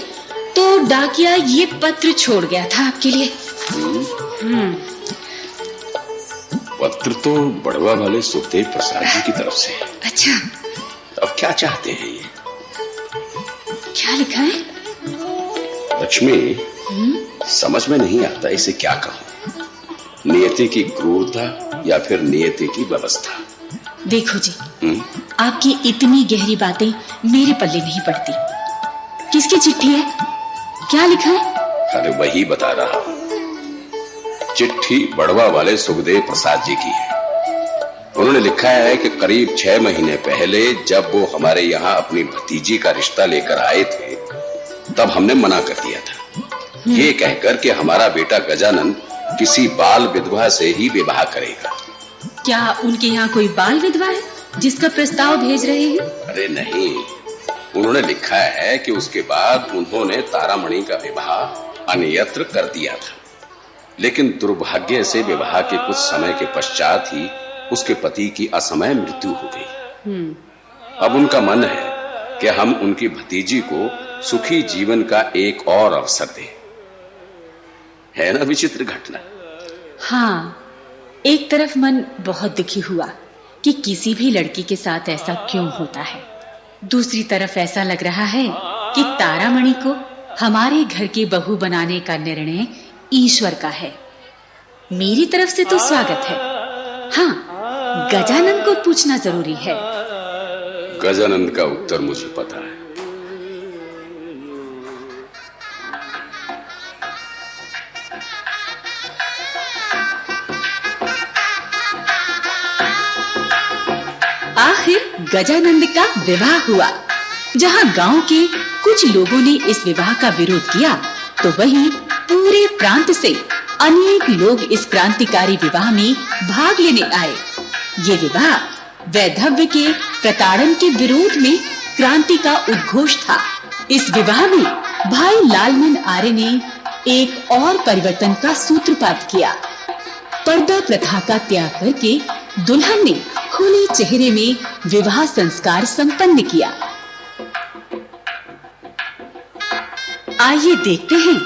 तो डाकिया ये पत्र छोड़ गया था आपके लिए। पत्र तो बड़वा वाले सुखदेव प्रसाद जी की तरफ से। अच्छा, अब क्या चाहते हैं ये? क्या लिखा है? लक्ष्मी, समझ में नहीं आता इसे क्या कहूं। नियति की क्रूरता या फिर नियति की व्यवस्था। देखो जी, आपकी इतनी गहरी बातें मेरे पल्ले नहीं पड़ती। किसकी चिट्ठी है? क्या लिखा है? अरे वही बता रहा हूं। चिट्ठी बड़वा वाले सुखदेव प्रसाद जी की है। उन्होंने लिखा है कि करीब 6 महीने पहले जब वो हमारे यहाँ अपनी भतीजी का रिश्ता लेकर आए थे, तब हमने मना कर दिया था, ये कहकर कि हमारा बेटा गजानंद किसी बाल विधवा से ही विवाह करेगा। क्या उनके यहाँ कोई बाल विधवा है जिसका प्रस्ताव भेज रहे हैं? अरे नहीं, उन्होंने लिखा है कि उसके बाद उन्होंने तारामणि का विवाह अन्यत्र कर दिया था, लेकिन दुर्भाग्य से विवाह के कुछ समय के पश्चात ही उसके पति की असमय मृत्यु हो गई। अब उनका मन है कि हम उनकी भतीजी को सुखी जीवन का एक और अवसर दें। है ना विचित्र घटना? हाँ, एक तरफ मन बहुत दुखी हुआ कि किसी भी लड़की के साथ ऐसा क्यों होता है। दूसरी तरफ ऐसा लग रहा है कि तारामणि को हमारे घर की बहू बनाने का निर्णय ईश्वर का है। मेरी तरफ से तो स्वागत है। हाँ, गजानंद को पूछना जरूरी है। गजानंद का उत्तर मुझे पता है। आखिर गजानंद का विवाह हुआ। जहां गांव के कुछ लोगों ने इस विवाह का विरोध किया, तो वहीं पूरे प्रांत से अनेक लोग इस क्रांतिकारी विवाह में भाग लेने आए। ये विवाह वैधव्य के प्रताड़न के विरोध में क्रांति का उद्घोष था। इस विवाह में भाई लालमन आर्य ने एक और परिवर्तन का सूत्रपात किया। पर्दा प्रथा का त्याग करके दुल्हन ने खुले चेहरे में विवाह संस्कार संपन्न किया। आइए देखते हैं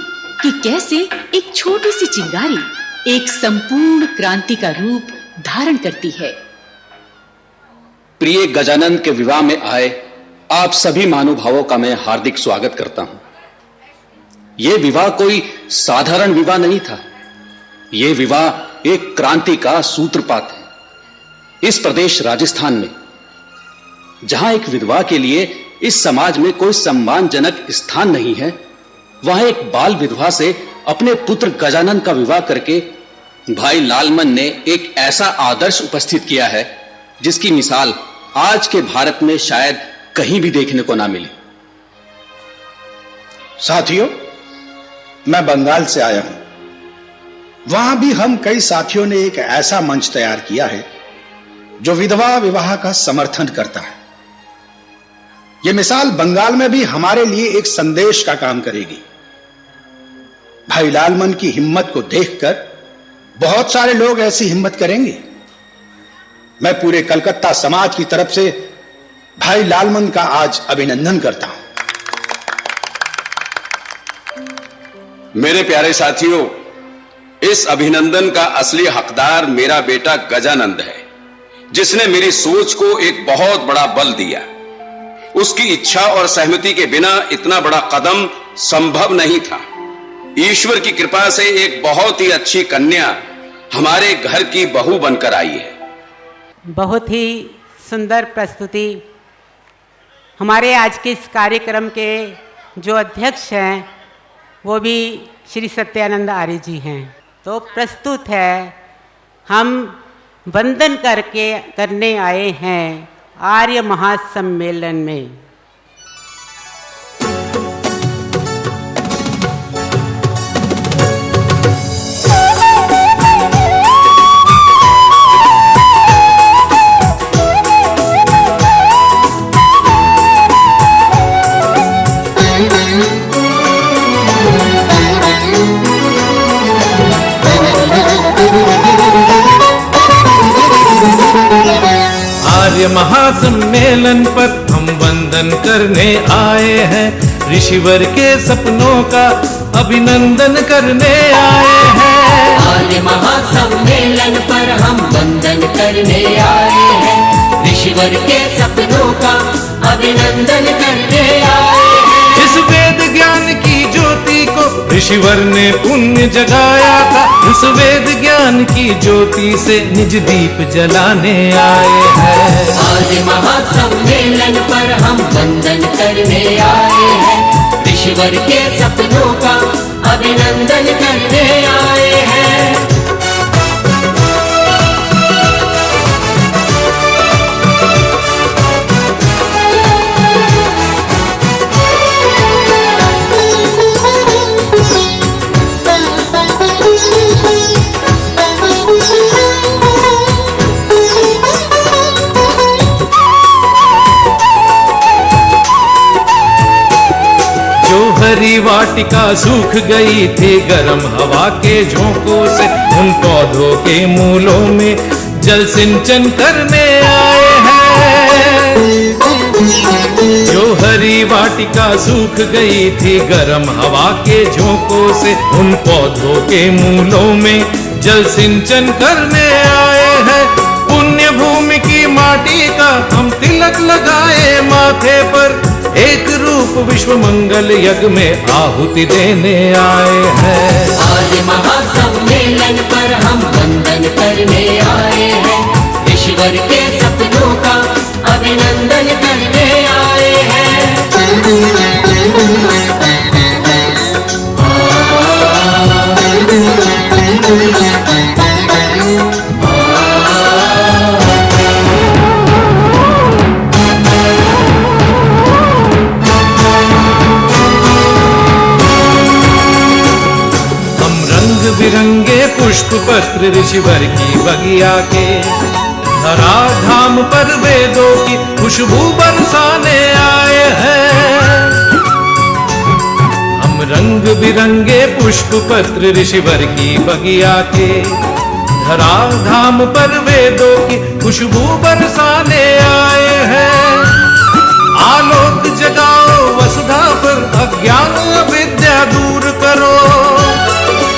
कि कैसे एक छोटी सी चिंगारी एक संपूर्ण क्रांति का रूप धारण करती है। प्रिय गजानंद के विवाह में आए आप सभी महानुभावों का मैं हार्दिक स्वागत करता हूं। यह विवाह कोई साधारण विवाह नहीं था। यह विवाह एक क्रांति का सूत्रपात है। इस प्रदेश राजस्थान में, जहां एक विधवा के लिए इस समाज में कोई सम्मानजनक स्थान नहीं है, वहां एक बाल विधवा से अपने पुत्र गजानंद का विवाह करके भाई लालमन ने एक ऐसा आदर्श उपस्थित किया है जिसकी मिसाल आज के भारत में शायद कहीं भी देखने को ना मिले। साथियों, मैं बंगाल से आया हूं। वहां भी हम कई साथियों ने एक ऐसा मंच तैयार किया है जो विधवा विवाह का समर्थन करता है। यह मिसाल बंगाल में भी हमारे लिए एक संदेश का काम करेगी। भाई लालमन की हिम्मत को देखकर बहुत सारे लोग ऐसी हिम्मत करेंगे। मैं पूरे कलकत्ता समाज की तरफ से भाई लालमन का आज अभिनंदन करता हूं। मेरे प्यारे साथियों, इस अभिनंदन का असली हकदार मेरा बेटा गजानंद है, जिसने मेरी सोच को एक बहुत बड़ा बल दिया। उसकी इच्छा और सहमति के बिना इतना बड़ा कदम संभव नहीं था। ईश्वर की कृपा से एक बहुत ही अच्छी कन्या हमारे घर की बहू बनकर आई है। बहुत ही सुंदर प्रस्तुति। हमारे आज के इस कार्यक्रम के जो अध्यक्ष हैं वो भी श्री सत्यानंद आर्य जी हैं। तो प्रस्तुत है, हम वंदन करने आए हैं आर्य महासम्मेलन में। आर्य महासम्मेलन पर हम वंदन करने आए हैं, ऋषिवर के सपनों का अभिनंदन करने आए हैं। आर्य महासम्मेलन पर हम वंदन करने आए हैं, ऋषिवर के सपनों का अभिनंदन करने आए हैं। इस वेद ज्ञान की ज्योति को ऋषिवर ने पुण्य जगाया था, इस वेद ज्ञान की ज्योति से निज दीप जलाने आए हैं। आज महासम्मेलन पर हम वंदन करने आए हैं, ऋषिवर के सपनों का अभिनंदन करने आए हैं। हरी वाटिका सूख गई थी गर्म हवा के झोंकों से, उन पौधों के मूलों में जल सिंचन करने आए हैं। जो हरी वाटिका सूख गई थी गर्म हवा के झोंकों से, उन पौधों के मूलों में जल सिंचन करने आए हैं। पुण्य भूमि की माटी का हम तिलक लगाए माथे पर, एक रूप विश्व मंगल यज्ञ में आहुति देने आए हैं। आज महासम्मेलन पर हम वंदन करने आए हैं, ईश्वर के सपनों का अभिनंदन करने आए हैं। बिरंगे पुष्प पत्र ऋषिवर की बगिया के, धरा धाम पर वेदों की खुशबू बरसाने आए हैं। हम रंग बिरंगे पुष्प पत्र ऋषिवर की बगिया के, धरा धाम पर वेदों की खुशबू बरसाने आए हैं। आलोक जगाओ वसुधा पर, अज्ञान अविद्या दूर करो,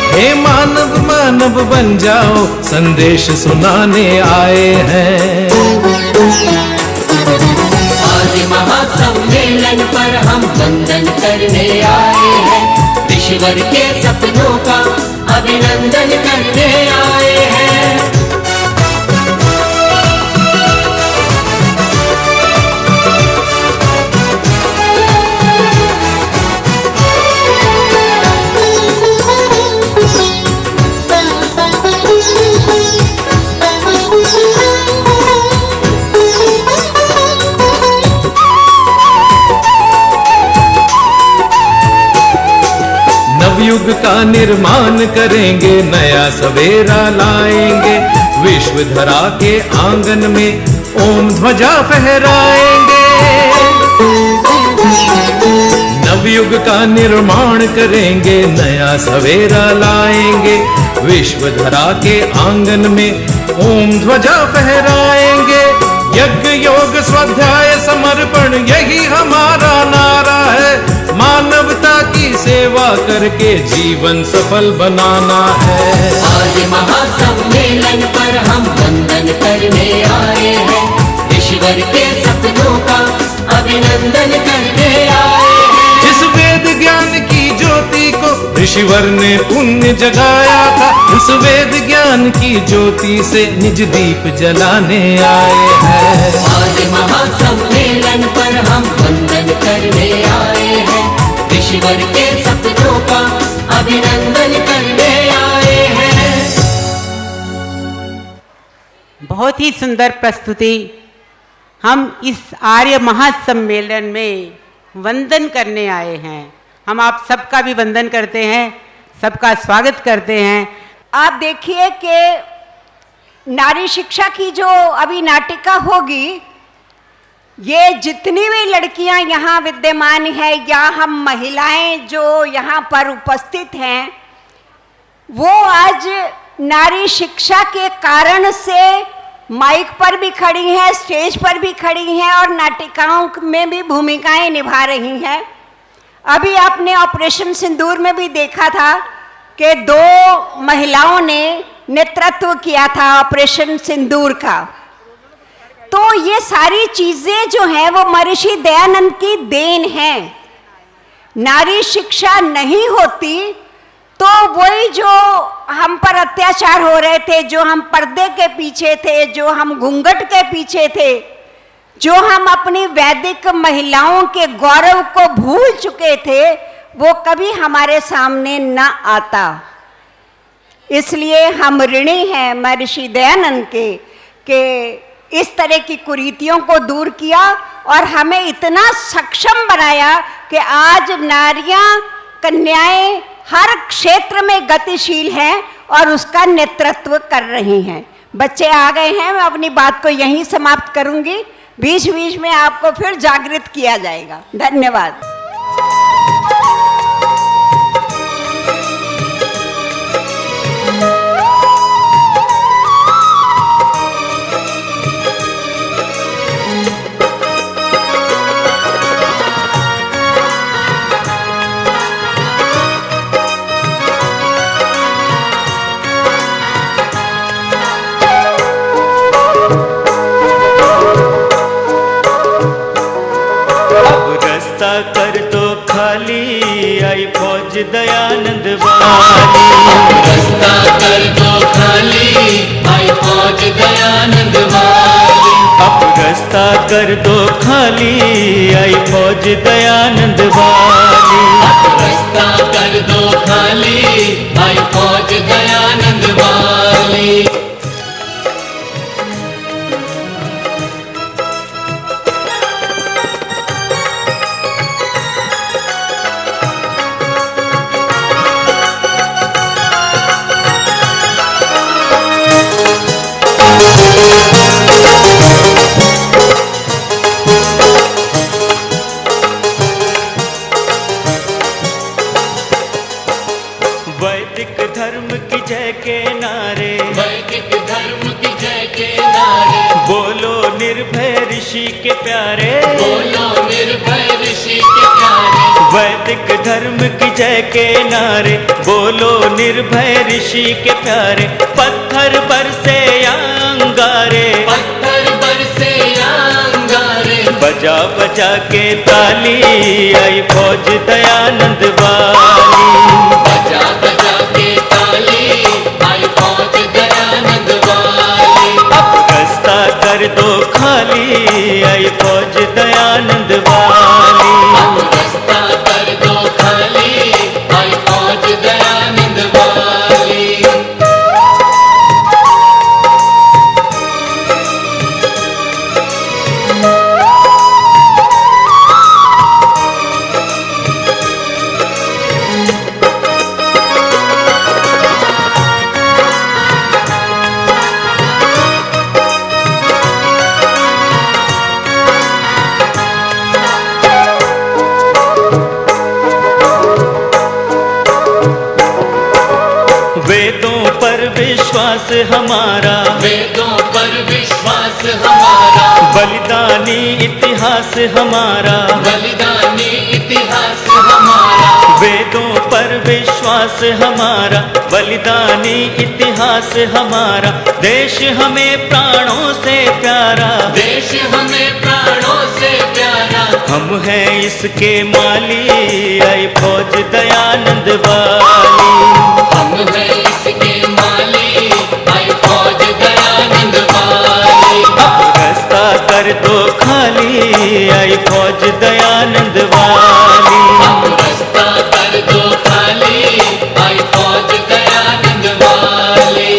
हे मानव मानव बन जाओ, संदेश सुनाने आए हैं। आज महासम्मेलन पर हम वंदन करने आए हैं, ईश्वर के सपनों का अभिनंदन करने आए हैं। युग का निर्माण करेंगे, नया सवेरा लाएंगे, विश्व धरा के आंगन में ओम ध्वजा फहराएंगे। नवयुग का निर्माण करेंगे, नया सवेरा लाएंगे, विश्व धरा के आंगन में ओम ध्वजा फहराएंगे। यज्ञ योग स्वाध्याय समर्पण यही हमारा नारा है। मानवता की सेवा करके जीवन सफल बनाना है। आज महासम्मेलन पर हम वंदन करने आए हैं। ईश्वर के सपनों का अभिनंदन करने आए हैं। इस वेद ज्ञान की ज्योति को ऋषिवर ने पुण्य जगाया था। इस वेद ज्ञान की ज्योति से निज दीप जलाने आए हैं। आज महासम्मेलन पर हम वंदन करने आए हैं। ईश्वर के सपनों का अभिनंदन करने आए हैं। बहुत ही सुंदर प्रस्तुति। हम इस आर्य महासम्मेलन में वंदन करने आए हैं। हम आप सबका भी वंदन करते हैं, सबका स्वागत करते हैं। आप देखिए कि नारी शिक्षा की जो अभी नाटिका होगी, ये जितनी भी लड़कियां यहाँ विद्यमान हैं या हम महिलाएं जो यहाँ पर उपस्थित हैं, वो आज नारी शिक्षा के कारण से माइक पर भी खड़ी हैं, स्टेज पर भी खड़ी हैं और नाटिकाओं में भी भूमिकाएं निभा रही हैं। अभी आपने ऑपरेशन सिंदूर में भी देखा था कि 2 महिलाओं ने नेतृत्व किया था ऑपरेशन सिंदूर का। तो ये सारी चीजें जो हैं वो महर्षि दयानंद की देन है। नारी शिक्षा नहीं होती तो वही जो हम पर अत्याचार हो रहे थे, जो हम पर्दे के पीछे थे, जो हम घूंघट के पीछे थे, जो हम अपनी वैदिक महिलाओं के गौरव को भूल चुके थे, वो कभी हमारे सामने न आता। इसलिए हम ऋणी हैं महर्षि दयानंद के कि इस तरह की कुरीतियों को दूर किया और हमें इतना सक्षम बनाया कि आज नारियां, कन्याएं हर क्षेत्र में गतिशील हैं और उसका नेतृत्व कर रही हैं। बच्चे आ गए हैं, मैं अपनी बात को यहीं समाप्त करूंगी। बीच बीच में आपको फिर जागृत किया जाएगा। धन्यवाद। कर दो खाली आई फौज दयानंद वाली। रास्ता कर दो खाली आई फौज दयानंद वाली। अब रास्ता कर दो खाली आई फौज दयानंद वाली। रास्ता कर दो खाली आई फौज दयानंद वाली। वैदिक धर्म की जय के नारे, वैदिक धर्म की जय के नारे, बोलो निर्भय ऋषि के प्यारे, बोलो निर्भय ऋषि के प्यारे। वैदिक धर्म की जय के नारे, बोलो निर्भय ऋषि के प्यारे। पत्थर बरसे या अंगारे, पत्थर बरसे या अंगारे, बजा बजा के ताली आई फौज दयानंद वाली। बजा बजा के ताली आई फौज दयानंद वाली। अब रास्ता कर दो खाली आई फौज दयानंद वाली। अब रास्ता कर दो खाली आई फौज दयानंद वाली। वेदों पर विश्वास हमारा, वेदों बलिदानी इतिहास हमारा, बलिदानी इतिहास हमारा, वेदों पर विश्वास हमारा, बलिदानी इतिहास हमारा, देश हमें प्राणों से प्यारा, देश हमें प्राणों से प्यारा, हम हैं इसके माली, आई फौज दयानंद वाली, हम हैं इसके माली, आई फौज दयानंद वाली, रास्ता कर दो खाली, आई फौज दयानंद वाली, रास्ता कर दो खाली, आई फौज दयानंद वाली।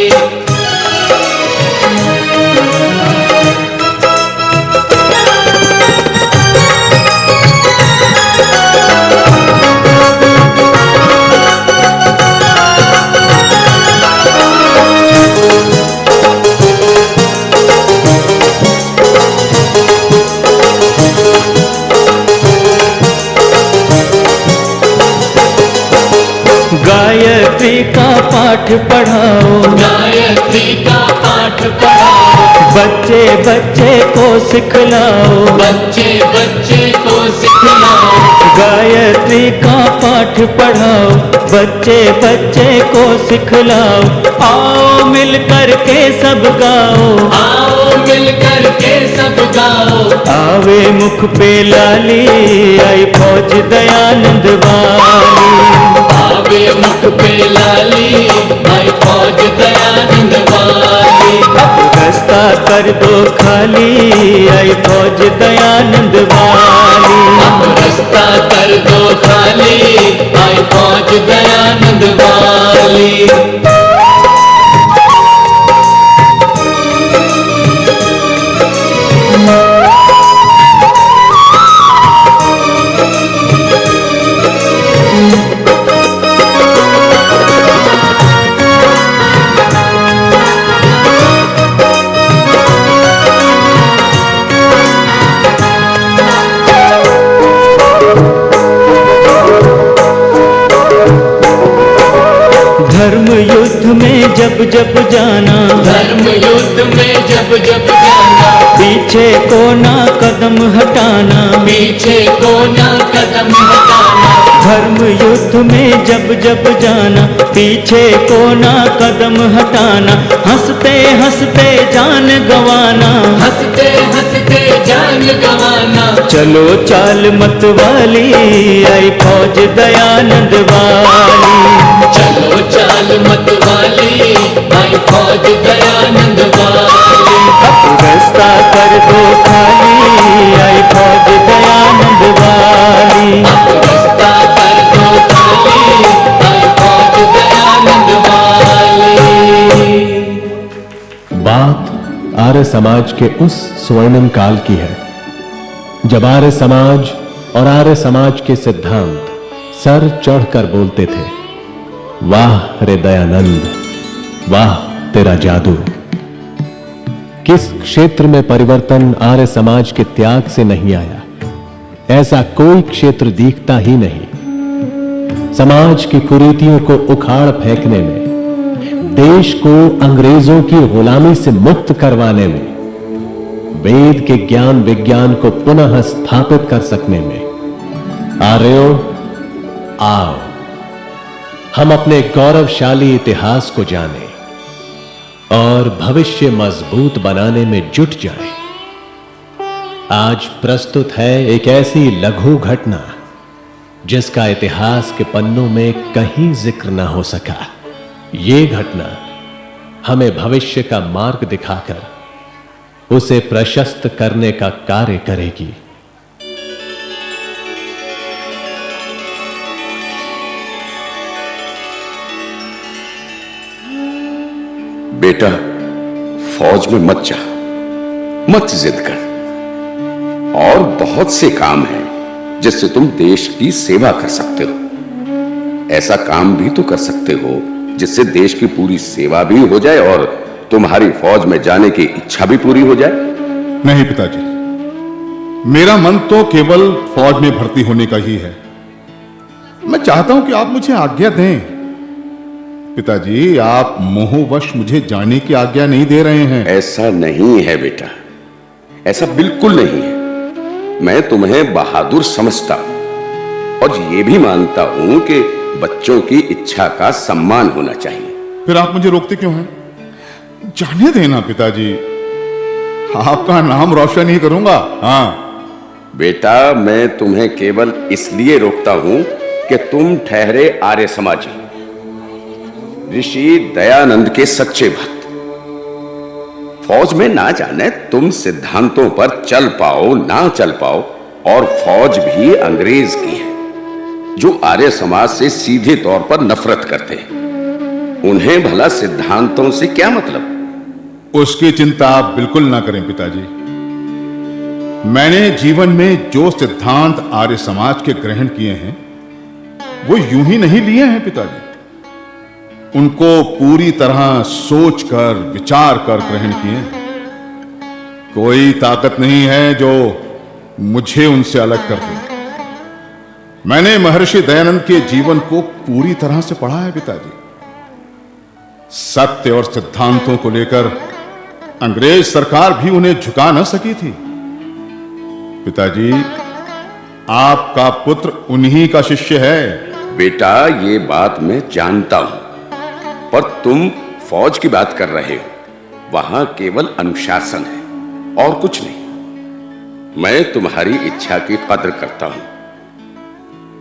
गायत्री का पाठ पढ़ाओ, गायत्री का पाठ पढ़ाओ, बच्चे बच्चे को सिखलाओ, बच्चे बच्चे को सिखलाओ, गायत्री का पाठ पढ़ाओ, बच्चे बच्चे को सिखलाओ, आओ मिल कर के सब गाओ, आओ मिल कर के सब गाओ, आवे मुख पे लाली, आई फौज दयानंद वाली, आवे मुख पे लाली, आई फौज दयानंद वाली, रास्ता कर दो खाली, आई फौज दयानंद वाली, रास्ता कर दो खाली, आई फौज दयानंद वाली। धर्म युद्ध में जब जब जाना, धर्म युद्ध में जब जब जाना, पीछे को ना कदम हटाना, पीछे को ना कदम हटाना, धर्म युद्ध में जब जब जाना, पीछे को ना कदम हटाना, हंसते हंसते जान गंवाना, हंसते हंसते जान गंवाना, चलो चाल मत वाली, आई फौज दयानंद वाली, चलो चाल मत वाली, आई फौज दयानंद वाली, रास्ता कर दो खाली, आई फौज दयानंद वाली, रास्ता कर दो खाली, आई फौज दयानंद वाली। बात आर्य समाज के उस स्वर्णिम काल की है जब आर्य समाज और आर्य समाज के सिद्धांत सर चढ़कर बोलते थे, वाह रे दयानंद, वाह तेरा जादू। किस क्षेत्र में परिवर्तन आर्य समाज के त्याग से नहीं आया, ऐसा कोई क्षेत्र दिखता ही नहीं। समाज की कुरीतियों को उखाड़ फेंकने में, देश को अंग्रेजों की गुलामी से मुक्त करवाने में, वेद के ज्ञान विज्ञान को पुनः स्थापित कर सकने में, आर्यों आओ हम अपने गौरवशाली इतिहास को जानें और भविष्य मजबूत बनाने में जुट जाएं। आज प्रस्तुत है एक ऐसी लघु घटना जिसका इतिहास के पन्नों में कहीं जिक्र ना हो सका। ये घटना हमें भविष्य का मार्ग दिखाकर उसे प्रशस्त करने का कार्य करेगी। बेटा, फौज में मत जा, मत जिद कर। और बहुत से काम हैं जिससे तुम देश की सेवा कर सकते हो। ऐसा काम भी तो कर सकते हो जिससे देश की पूरी सेवा भी हो जाए और तुम्हारी फौज में जाने की इच्छा भी पूरी हो जाए। नहीं पिताजी, मेरा मन तो केवल फौज में भर्ती होने का ही है। मैं चाहता हूं कि आप मुझे आज्ञा दें। पिताजी, आप मोहवश मुझे जाने की आज्ञा नहीं दे रहे हैं। ऐसा नहीं है बेटा, ऐसा बिल्कुल नहीं है। मैं तुम्हें बहादुर समझता हूं और ये भी मानता हूं कि बच्चों की इच्छा का सम्मान होना चाहिए। फिर आप मुझे रोकते क्यों हैं? जाने देना पिताजी, आपका नाम रोशन ही करूंगा। हाँ बेटा, मैं तुम्हें केवल इसलिए रोकता हूं कि तुम ठहरे आर्य समाजी, ऋषि दयानंद के सच्चे भक्त। फौज में ना जाने तुम सिद्धांतों पर चल पाओ ना चल पाओ, और फौज भी अंग्रेज की है जो आर्य समाज से सीधे तौर पर नफरत करते हैं। उन्हें भला सिद्धांतों से क्या मतलब? उसकी चिंता आप बिल्कुल ना करें पिताजी। मैंने जीवन में जो सिद्धांत आर्य समाज के ग्रहण किए हैं वो यूं ही नहीं लिए हैं पिताजी, उनको पूरी तरह सोचकर विचार कर ग्रहण किए हैं। कोई ताकत नहीं है जो मुझे उनसे अलग कर दे। मैंने महर्षि दयानंद के जीवन को पूरी तरह से पढ़ा है पिताजी। सत्य और सिद्धांतों को लेकर अंग्रेज सरकार भी उन्हें झुका न सकी थी। पिताजी, आपका पुत्र उन्हीं का शिष्य है। बेटा, ये बात मैं जानता हूं, पर तुम फौज की बात कर रहे हो। वहां केवल अनुशासन है और कुछ नहीं। मैं तुम्हारी इच्छा की कद्र करता हूं,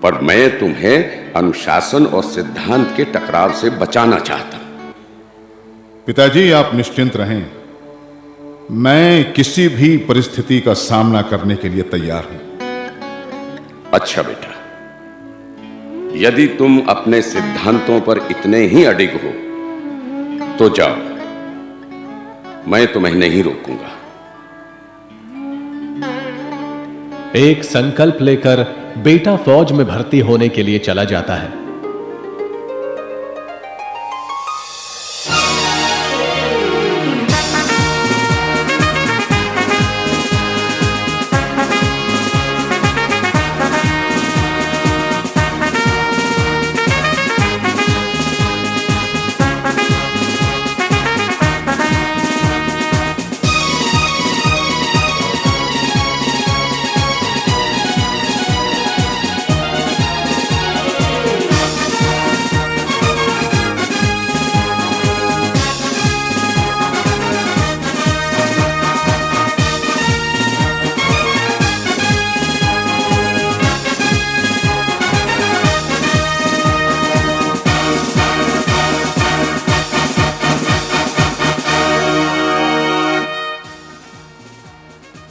पर मैं तुम्हें अनुशासन और सिद्धांत के टकराव से बचाना चाहता हूं। पिताजी, आप निश्चिंत रहें, मैं किसी भी परिस्थिति का सामना करने के लिए तैयार हूं। अच्छा बेटा, यदि तुम अपने सिद्धांतों पर इतने ही अडिग हो तो जाओ, मैं तुम्हें नहीं रोकूंगा। एक संकल्प लेकर बेटा फौज में भर्ती होने के लिए चला जाता है।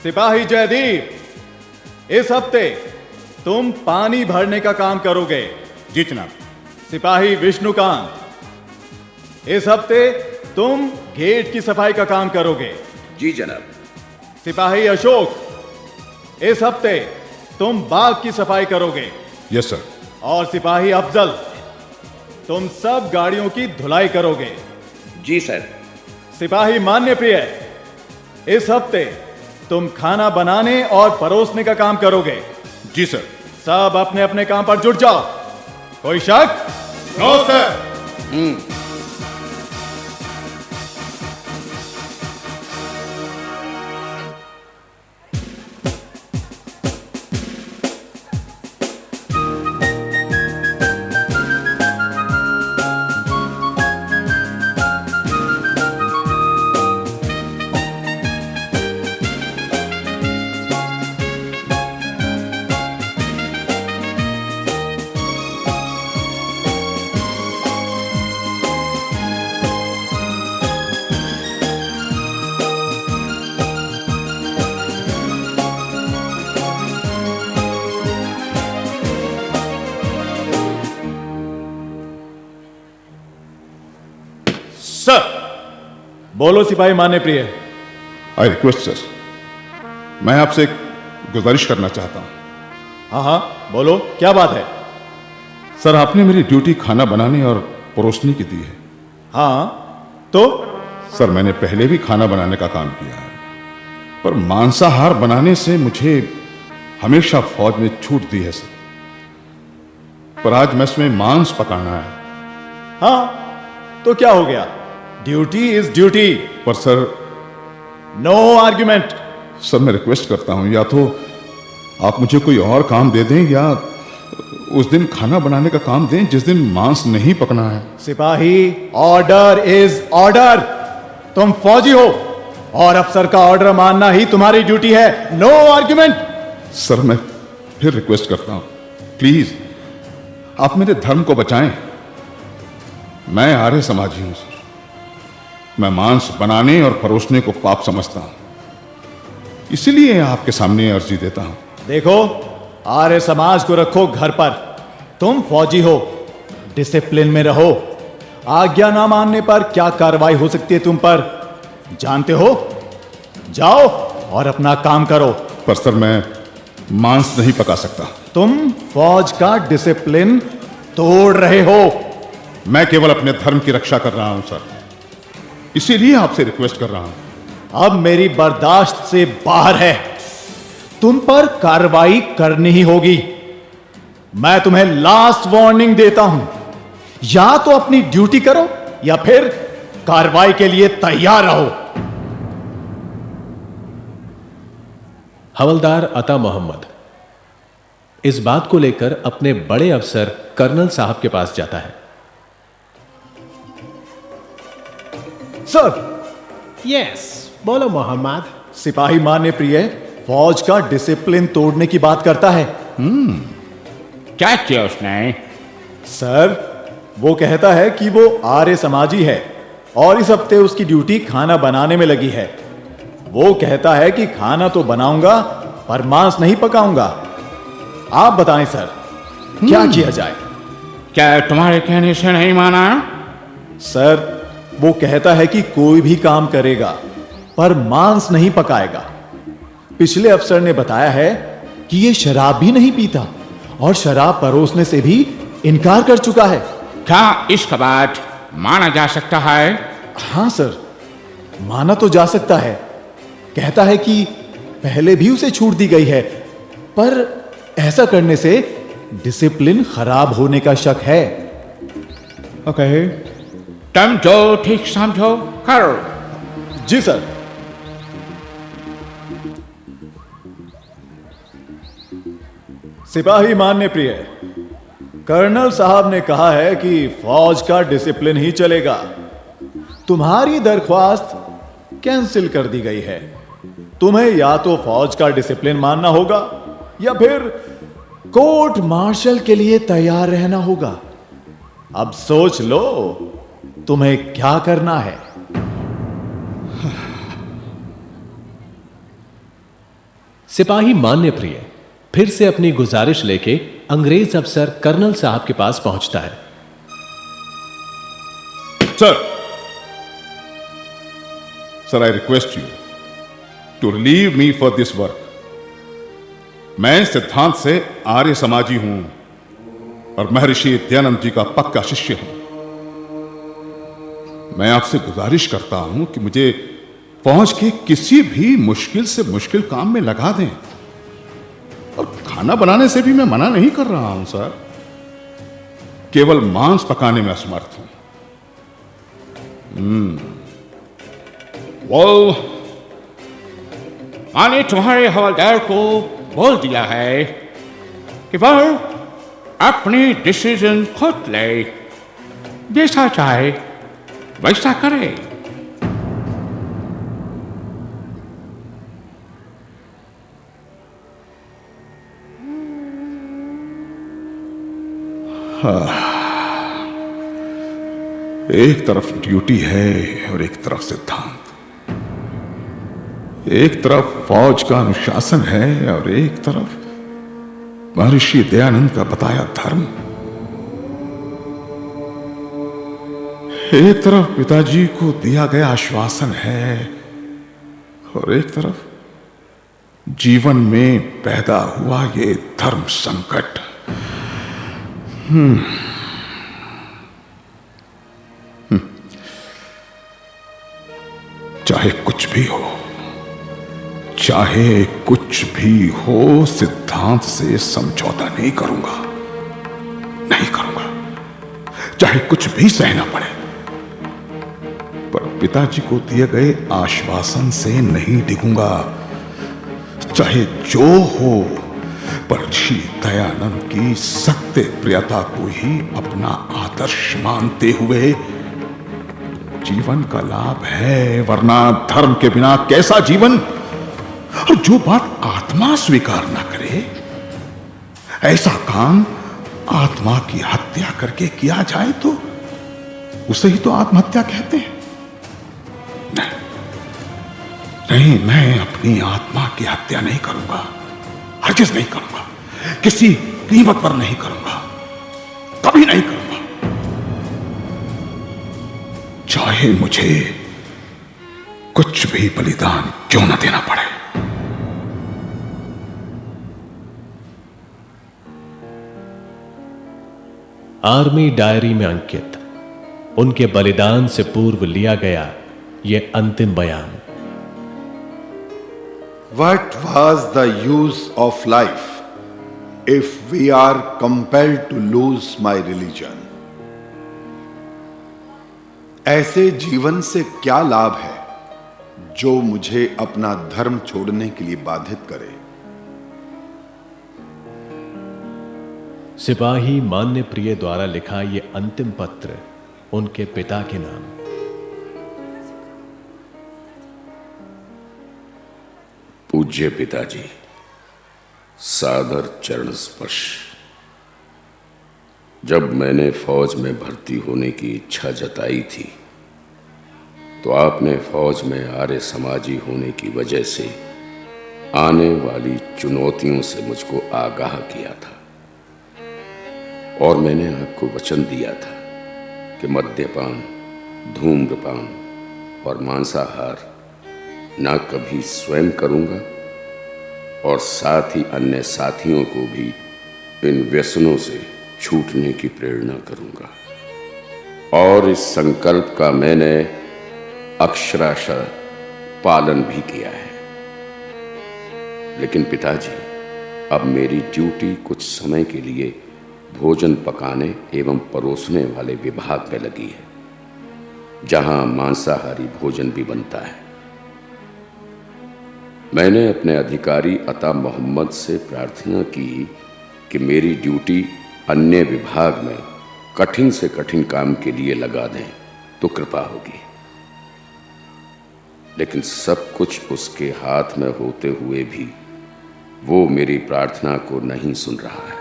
सिपाही जयदीप, इस हफ्ते तुम पानी भरने का काम करोगे। जी जनाब। सिपाही विष्णुकांत, इस हफ्ते तुम गेट की सफाई का काम करोगे। जी जनाब। सिपाही अशोक, इस हफ्ते तुम बाग की सफाई करोगे। Yes sir. और सिपाही अफजल, तुम सब गाड़ियों की धुलाई करोगे। जी सर। सिपाही मान्यप्रिय, इस हफ्ते तुम खाना बनाने और परोसने का काम करोगे। जी सर। सब अपने अपने काम पर जुट जाओ। कोई शक? No sir. सर। बोलो सिपाही मान्यप्रिय। आई रिक्वेस्ट सर, मैं आपसे एक गुजारिश करना चाहता हूं। हाँ हाँ बोलो, क्या बात है? सर, आपने मेरी ड्यूटी खाना बनाने और परोसने की दी है। हाँ तो? सर, मैंने पहले भी खाना बनाने का काम किया है, पर मांसाहार बनाने से मुझे हमेशा फौज में छूट दी है सर। पर आज मेस में मांस पकाना है। हाँ तो क्या हो गया? Duty is duty. पर सर, नो आर्ग्यूमेंट। सर, मैं रिक्वेस्ट करता हूं, या तो आप मुझे कोई और काम दे दें या उस दिन खाना बनाने का काम दें जिस दिन मांस नहीं पकना है। सिपाही, ऑर्डर इज ऑर्डर। तुम फौजी हो और अफसर का ऑर्डर मानना ही तुम्हारी ड्यूटी है। No argument. सर मैं फिर रिक्वेस्ट करता हूं, प्लीज आप मेरे धर्म को बचाएं। मैं आर्य समाजी हूं सर। मैं मांस बनाने और परोसने को पाप समझता हूं, इसीलिए आपके सामने अर्जी देता हूं। देखो, आर्य समाज को रखो घर पर। तुम फौजी हो, डिसिप्लिन में रहो। आज्ञा ना मानने पर क्या कार्रवाई हो सकती है तुम पर, जानते हो? जाओ और अपना काम करो। पर सर मैं मांस नहीं पका सकता। तुम फौज का डिसिप्लिन तोड़ रहे हो। मैं केवल अपने धर्म की रक्षा कर रहा हूं सर, इसीलिए आपसे रिक्वेस्ट कर रहा हूं। अब मेरी बर्दाश्त से बाहर है। तुम पर कार्रवाई करनी ही होगी। मैं तुम्हें लास्ट वार्निंग देता हूं, या तो अपनी ड्यूटी करो या फिर कार्रवाई के लिए तैयार रहो। हवलदार अता मोहम्मद इस बात को लेकर अपने बड़े अफसर कर्नल साहब के पास जाता है। सर। यस, बोलो मोहम्मद। सिपाही मान्य प्रिय फौज का डिसिप्लिन तोड़ने की बात करता है। क्या किया उसने? सर, वो कहता है कि वो आर्य समाजी है और इस हफ्ते उसकी ड्यूटी खाना बनाने में लगी है। वो कहता है कि खाना तो बनाऊंगा पर मांस नहीं पकाऊंगा। आप बताएं सर, क्या किया जाए? क्या तुम्हारे कहने से नहीं माना? सर, वो कहता है कि कोई भी काम करेगा पर मांस नहीं पकाएगा। पिछले अफसर ने बताया है कि ये शराब भी नहीं पीता और शराब परोसने से भी इनकार कर चुका है। क्या इसका बात माना जा सकता है? हाँ सर, माना तो जा सकता है। कहता है कि पहले भी उसे छूट दी गई है, पर ऐसा करने से डिसिप्लिन खराब होने का शक है। ओके, तुम जो ठीक समझो करो। जी सर। सिपाही मान्य प्रिय, कर्नल साहब ने कहा है कि फौज का डिसिप्लिन ही चलेगा। तुम्हारी दरख्वास्त कैंसिल कर दी गई है। तुम्हें या तो फौज का डिसिप्लिन मानना होगा या फिर कोर्ट मार्शल के लिए तैयार रहना होगा। अब सोच लो तुम्हें क्या करना है। सिपाही मान्य प्रिय फिर से अपनी गुजारिश लेके अंग्रेज अफसर कर्नल साहब के पास पहुंचता है। Sir, I request you to relieve me for this work. मैं सिद्धांत से आर्य समाजी हूं और महर्षि दयानंद जी का पक्का शिष्य हूं। मैं आपसे गुजारिश करता हूं कि मुझे फौज के किसी भी मुश्किल से मुश्किल काम में लगा दें। और खाना बनाने से भी मैं मना नहीं कर रहा हूं सर, केवल मांस पकाने में असमर्थ हूं। मैंने तुम्हारे हवलदार को बोल दिया है कि वह अपनी डिसीजन खुद ले, जैसा चाहे वैसा करे। एक तरफ ड्यूटी है और एक तरफ सिद्धांत, एक तरफ फौज का अनुशासन है और एक तरफ महर्षि दयानंद का बताया धर्म। एक तरफ पिताजी को दिया गया आश्वासन है और एक तरफ जीवन में पैदा हुआ ये धर्म संकट। चाहे कुछ भी हो, चाहे कुछ भी हो, सिद्धांत से समझौता नहीं करूंगा, नहीं करूंगा। चाहे कुछ भी सहना पड़े, पर पिताजी को दिए गए आश्वासन से नहीं डिगूंगा। चाहे जो हो, पर श्री दयानंद की सत्य प्रियता को ही अपना आदर्श मानते हुए जीवन का लाभ है, वरना धर्म के बिना कैसा जीवन। और जो बात आत्मा स्वीकार ना करे, ऐसा काम आत्मा की हत्या करके किया जाए तो उसे ही तो आत्महत्या कहते हैं। नहीं, मैं अपनी आत्मा की हत्या नहीं करूंगा, हरगिज़ नहीं करूंगा, किसी कीमत पर नहीं करूंगा, कभी नहीं करूंगा, चाहे मुझे कुछ भी बलिदान क्यों न देना पड़े। आर्मी डायरी में अंकित उनके बलिदान से पूर्व लिया गया यह अंतिम बयान। What was the use of life if we are compelled to lose my religion? ऐसे जीवन से क्या लाभ है जो मुझे अपना धर्म छोड़ने के लिए बाधित करे। सिपाही मान्य प्रिय द्वारा लिखा यह अंतिम पत्र उनके पिता के नाम। पूज्य पिताजी, सादर चरण स्पर्श। जब मैंने फौज में भर्ती होने की इच्छा जताई थी तो आपने फौज में आर्य समाजी होने की वजह से आने वाली चुनौतियों से मुझको आगाह किया था, और मैंने आपको वचन दिया था कि मद्यपान, धूम्रपान और मांसाहार ना कभी स्वयं करूंगा और साथ ही अन्य साथियों को भी इन व्यसनों से छूटने की प्रेरणा करूंगा। और इस संकल्प का मैंने अक्षरशः पालन भी किया है। लेकिन पिताजी, अब मेरी ड्यूटी कुछ समय के लिए भोजन पकाने एवं परोसने वाले विभाग में लगी है, जहां मांसाहारी भोजन भी बनता है। मैंने अपने अधिकारी अता मोहम्मद से प्रार्थना की कि मेरी ड्यूटी अन्य विभाग में कठिन से कठिन काम के लिए लगा दें तो कृपा होगी। लेकिन सब कुछ उसके हाथ में होते हुए भी वो मेरी प्रार्थना को नहीं सुन रहा है।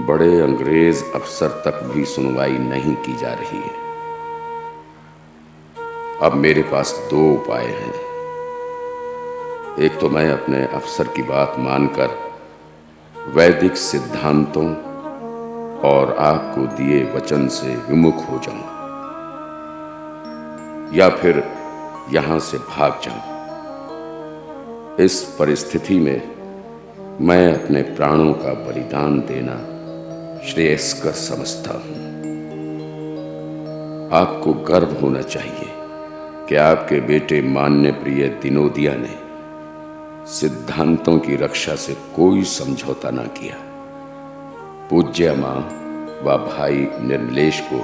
बड़े अंग्रेज अफसर तक भी सुनवाई नहीं की जा रही है। अब मेरे पास दो उपाय हैं। एक तो मैं अपने अफसर की बात मानकर वैदिक सिद्धांतों और आपको दिए वचन से विमुख हो जाऊं, या फिर यहां से भाग जाऊं। इस परिस्थिति में मैं अपने प्राणों का बलिदान देना श्रेयस्कर समझता हूं। आपको गर्व होना चाहिए कि आपके बेटे मान्य प्रिय दिनोदिया ने सिद्धांतों की रक्षा से कोई समझौता ना किया। पूज्य मां व भाई निर्मलेश को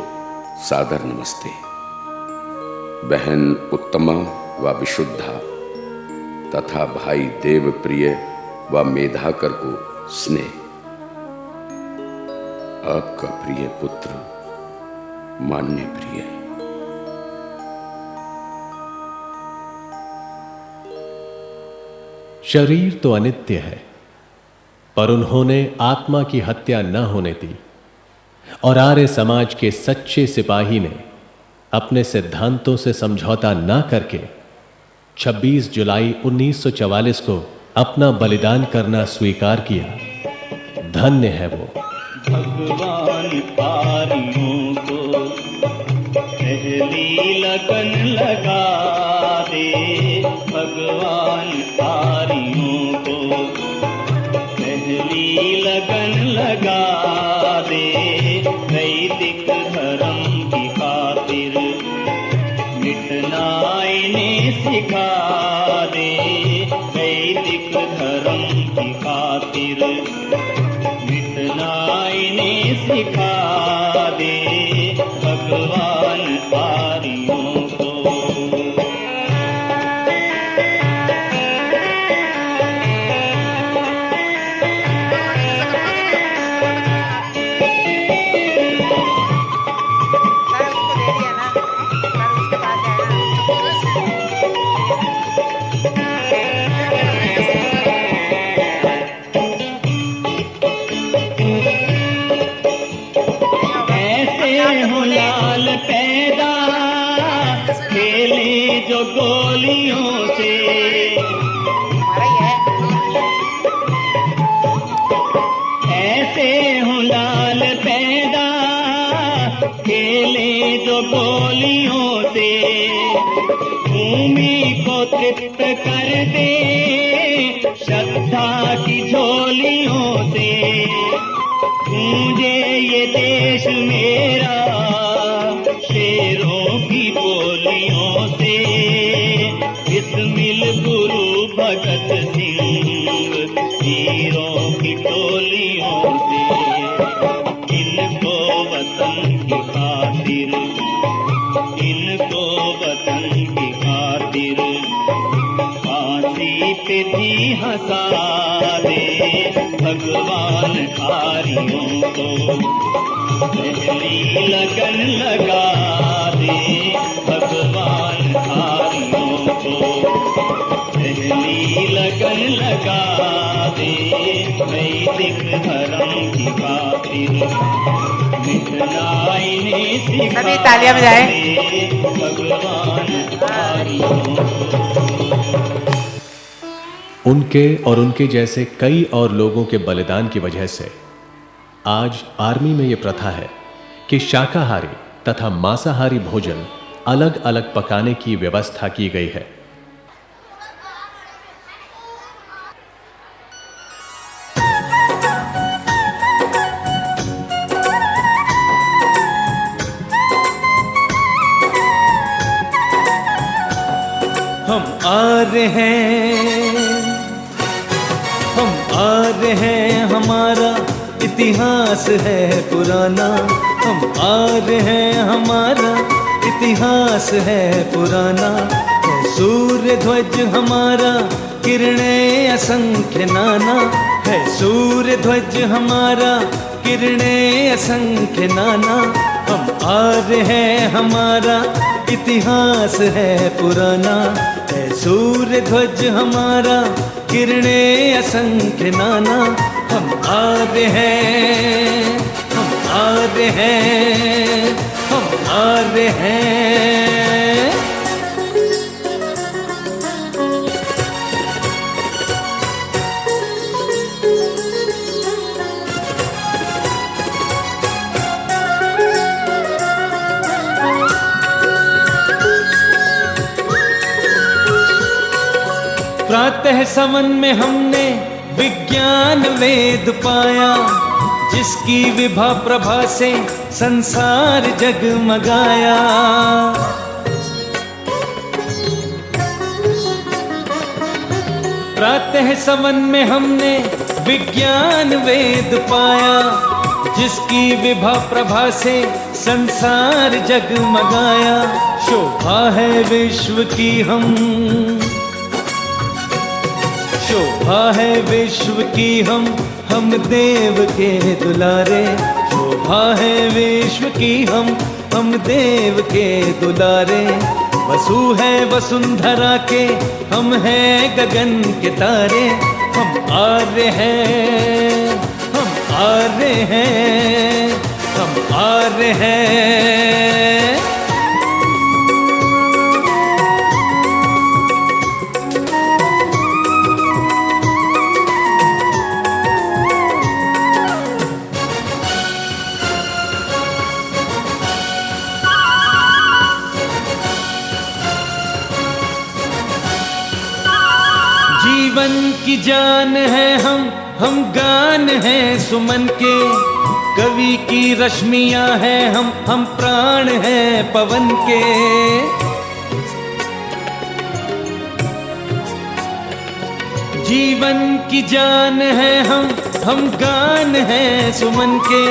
सादर नमस्ते। बहन उत्तमा व विशुद्धा तथा भाई देवप्रिय व मेधाकर को स्नेह। आपका प्रिय पुत्र मान्य प्रिय। शरीर तो अनित्य है, पर उन्होंने आत्मा की हत्या न होने दी, और आर्य समाज के सच्चे सिपाही ने अपने सिद्धांतों से समझौता न करके 26 जुलाई 1944 को अपना बलिदान करना स्वीकार किया। धन्य है वो। भगवान पारियों को पहली लगन लगा दे, भगवान पारियों को पहली लगन लगा दे। वैदिक धर्म की खातिर मिटना इन्हें सिखा दे, वैदिक धर्म की खातिर मिटना इन्हें सिखा दे, भगवान पारियों को। झोलियों से। ऐसे हूँ लाल पैदा खेले जो गोलियों से, भूमि को तृप्त कर दे श्रद्धा की झोलियों से। गूंजे ये देश मेरा शेरों की बोलियों से, बिस्मिल गुरु भगत सिंह वीरों की टोलियों से। इनको वतन की खातिर, इनको वतन की खातिर फांसी पे भी हंसा दे भगवान हारियों को। पहली लगन लगा दे भगवान हारियों को। पहली लगन लगा दे वैदिक धर्म की खातिर। मिटना इन्हें सिखा सभी तालियां बजाएं। दे भगवान हारियों को। उनके और उनके जैसे कई और लोगों के बलिदान की वजह से आज आर्मी में यह प्रथा है कि शाकाहारी तथा मांसाहारी भोजन अलग अलग पकाने की व्यवस्था की गई है। हम आ रहे हैं, हम आ रहे हैं, हमारा इतिहास है पुराना। हम आ रहे हैं, हमारा इतिहास है पुराना। है सूर्य ध्वज हमारा किरणें असंख्य नाना। है सूर्य ध्वज हमारा किरणें असंख्य नाना। हम आ रहे हैं, हमारा इतिहास है पुराना। है सूर्य ध्वज हमारा किरणें असंख्य नाना। हम आ रहे हैं, हम आ रहे हैं, हम आ रहे हैं। प्रातः समन में हमने विज्ञान वेद पाया, जिसकी विभा प्रभा से संसार जगमगाया। प्रातः समन में हमने विज्ञान वेद पाया, जिसकी विभा प्रभा से संसार जगमगाया। शोभा है विश्व की शोभा है विश्व की हम देव के दुलारे। शोभा है विश्व की हम देव के दुलारे। वसु है वसुंधरा के, हम हैं गगन के तारे। हम आ रहे हैं, हम आ रहे हैं, हम आ रहे हैं। जीवन की जान है हम गान हैं सुमन के। कवि की रश्मियां हैं हम प्राण हैं पवन के। जीवन की जान है हम गान हैं सुमन के।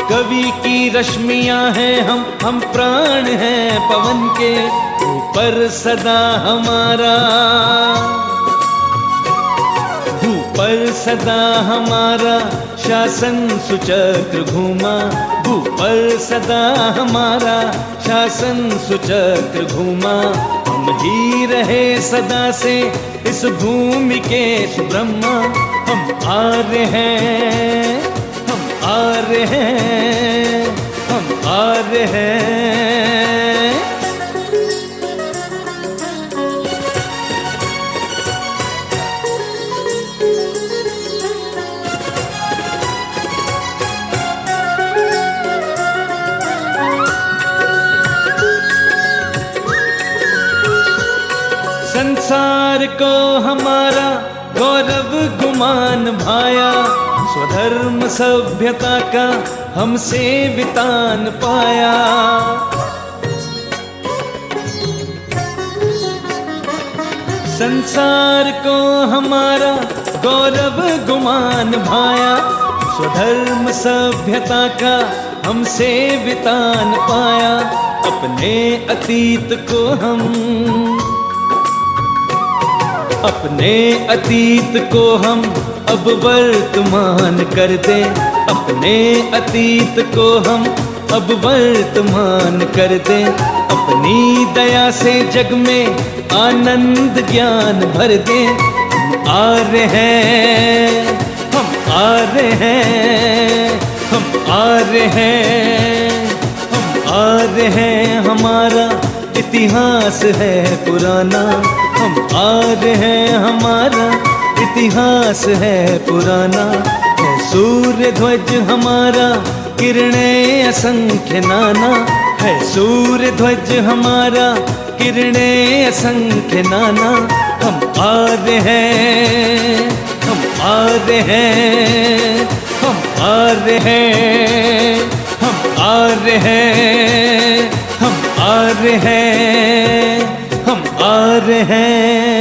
कवि की रश्मियां हैं हम प्राण हैं पवन के। ऊपर सदा हमारा, ऊपर सदा हमारा शासन सुचक्र घूमा। ऊपर सदा हमारा शासन सुचक्र घूमा। हम ही रहे सदा से इस भूमि के सुब्रह्मा। हम आ रहे हैं, हम आ रहे हैं, हम आ रहे हैं। संसार को हमारा गौरव गुमान भाया, स्वधर्म सभ्यता का हमसे वितान पाया। संसार को हमारा गौरव गुमान भाया, स्वधर्म सभ्यता का हमसे वितान पाया। अपने अतीत को हम, अपने अतीत को हम अब वर्तमान कर दें, अपने अतीत को हम अब वर्तमान कर दें। अपनी दया से जग में आनंद ज्ञान भर दें। हम आ रहे हैं, हम आ रहे हैं, हम आ रहे हैं, हम आ रहे हैं। हमारा इतिहास है पुराना, हम आ रहे हैं, हमारा इतिहास है पुराना। है सूर्य ध्वज हमारा किरणें असंख्य नाना, है सूर्य ध्वज हमारा किरणें असंख्य नाना। हम आ रहे हैं, हम आ रहे हैं, हम आ रहे हैं, हम आ रहे हैं, हम आ रहे हैं, हम आ रहे हैं।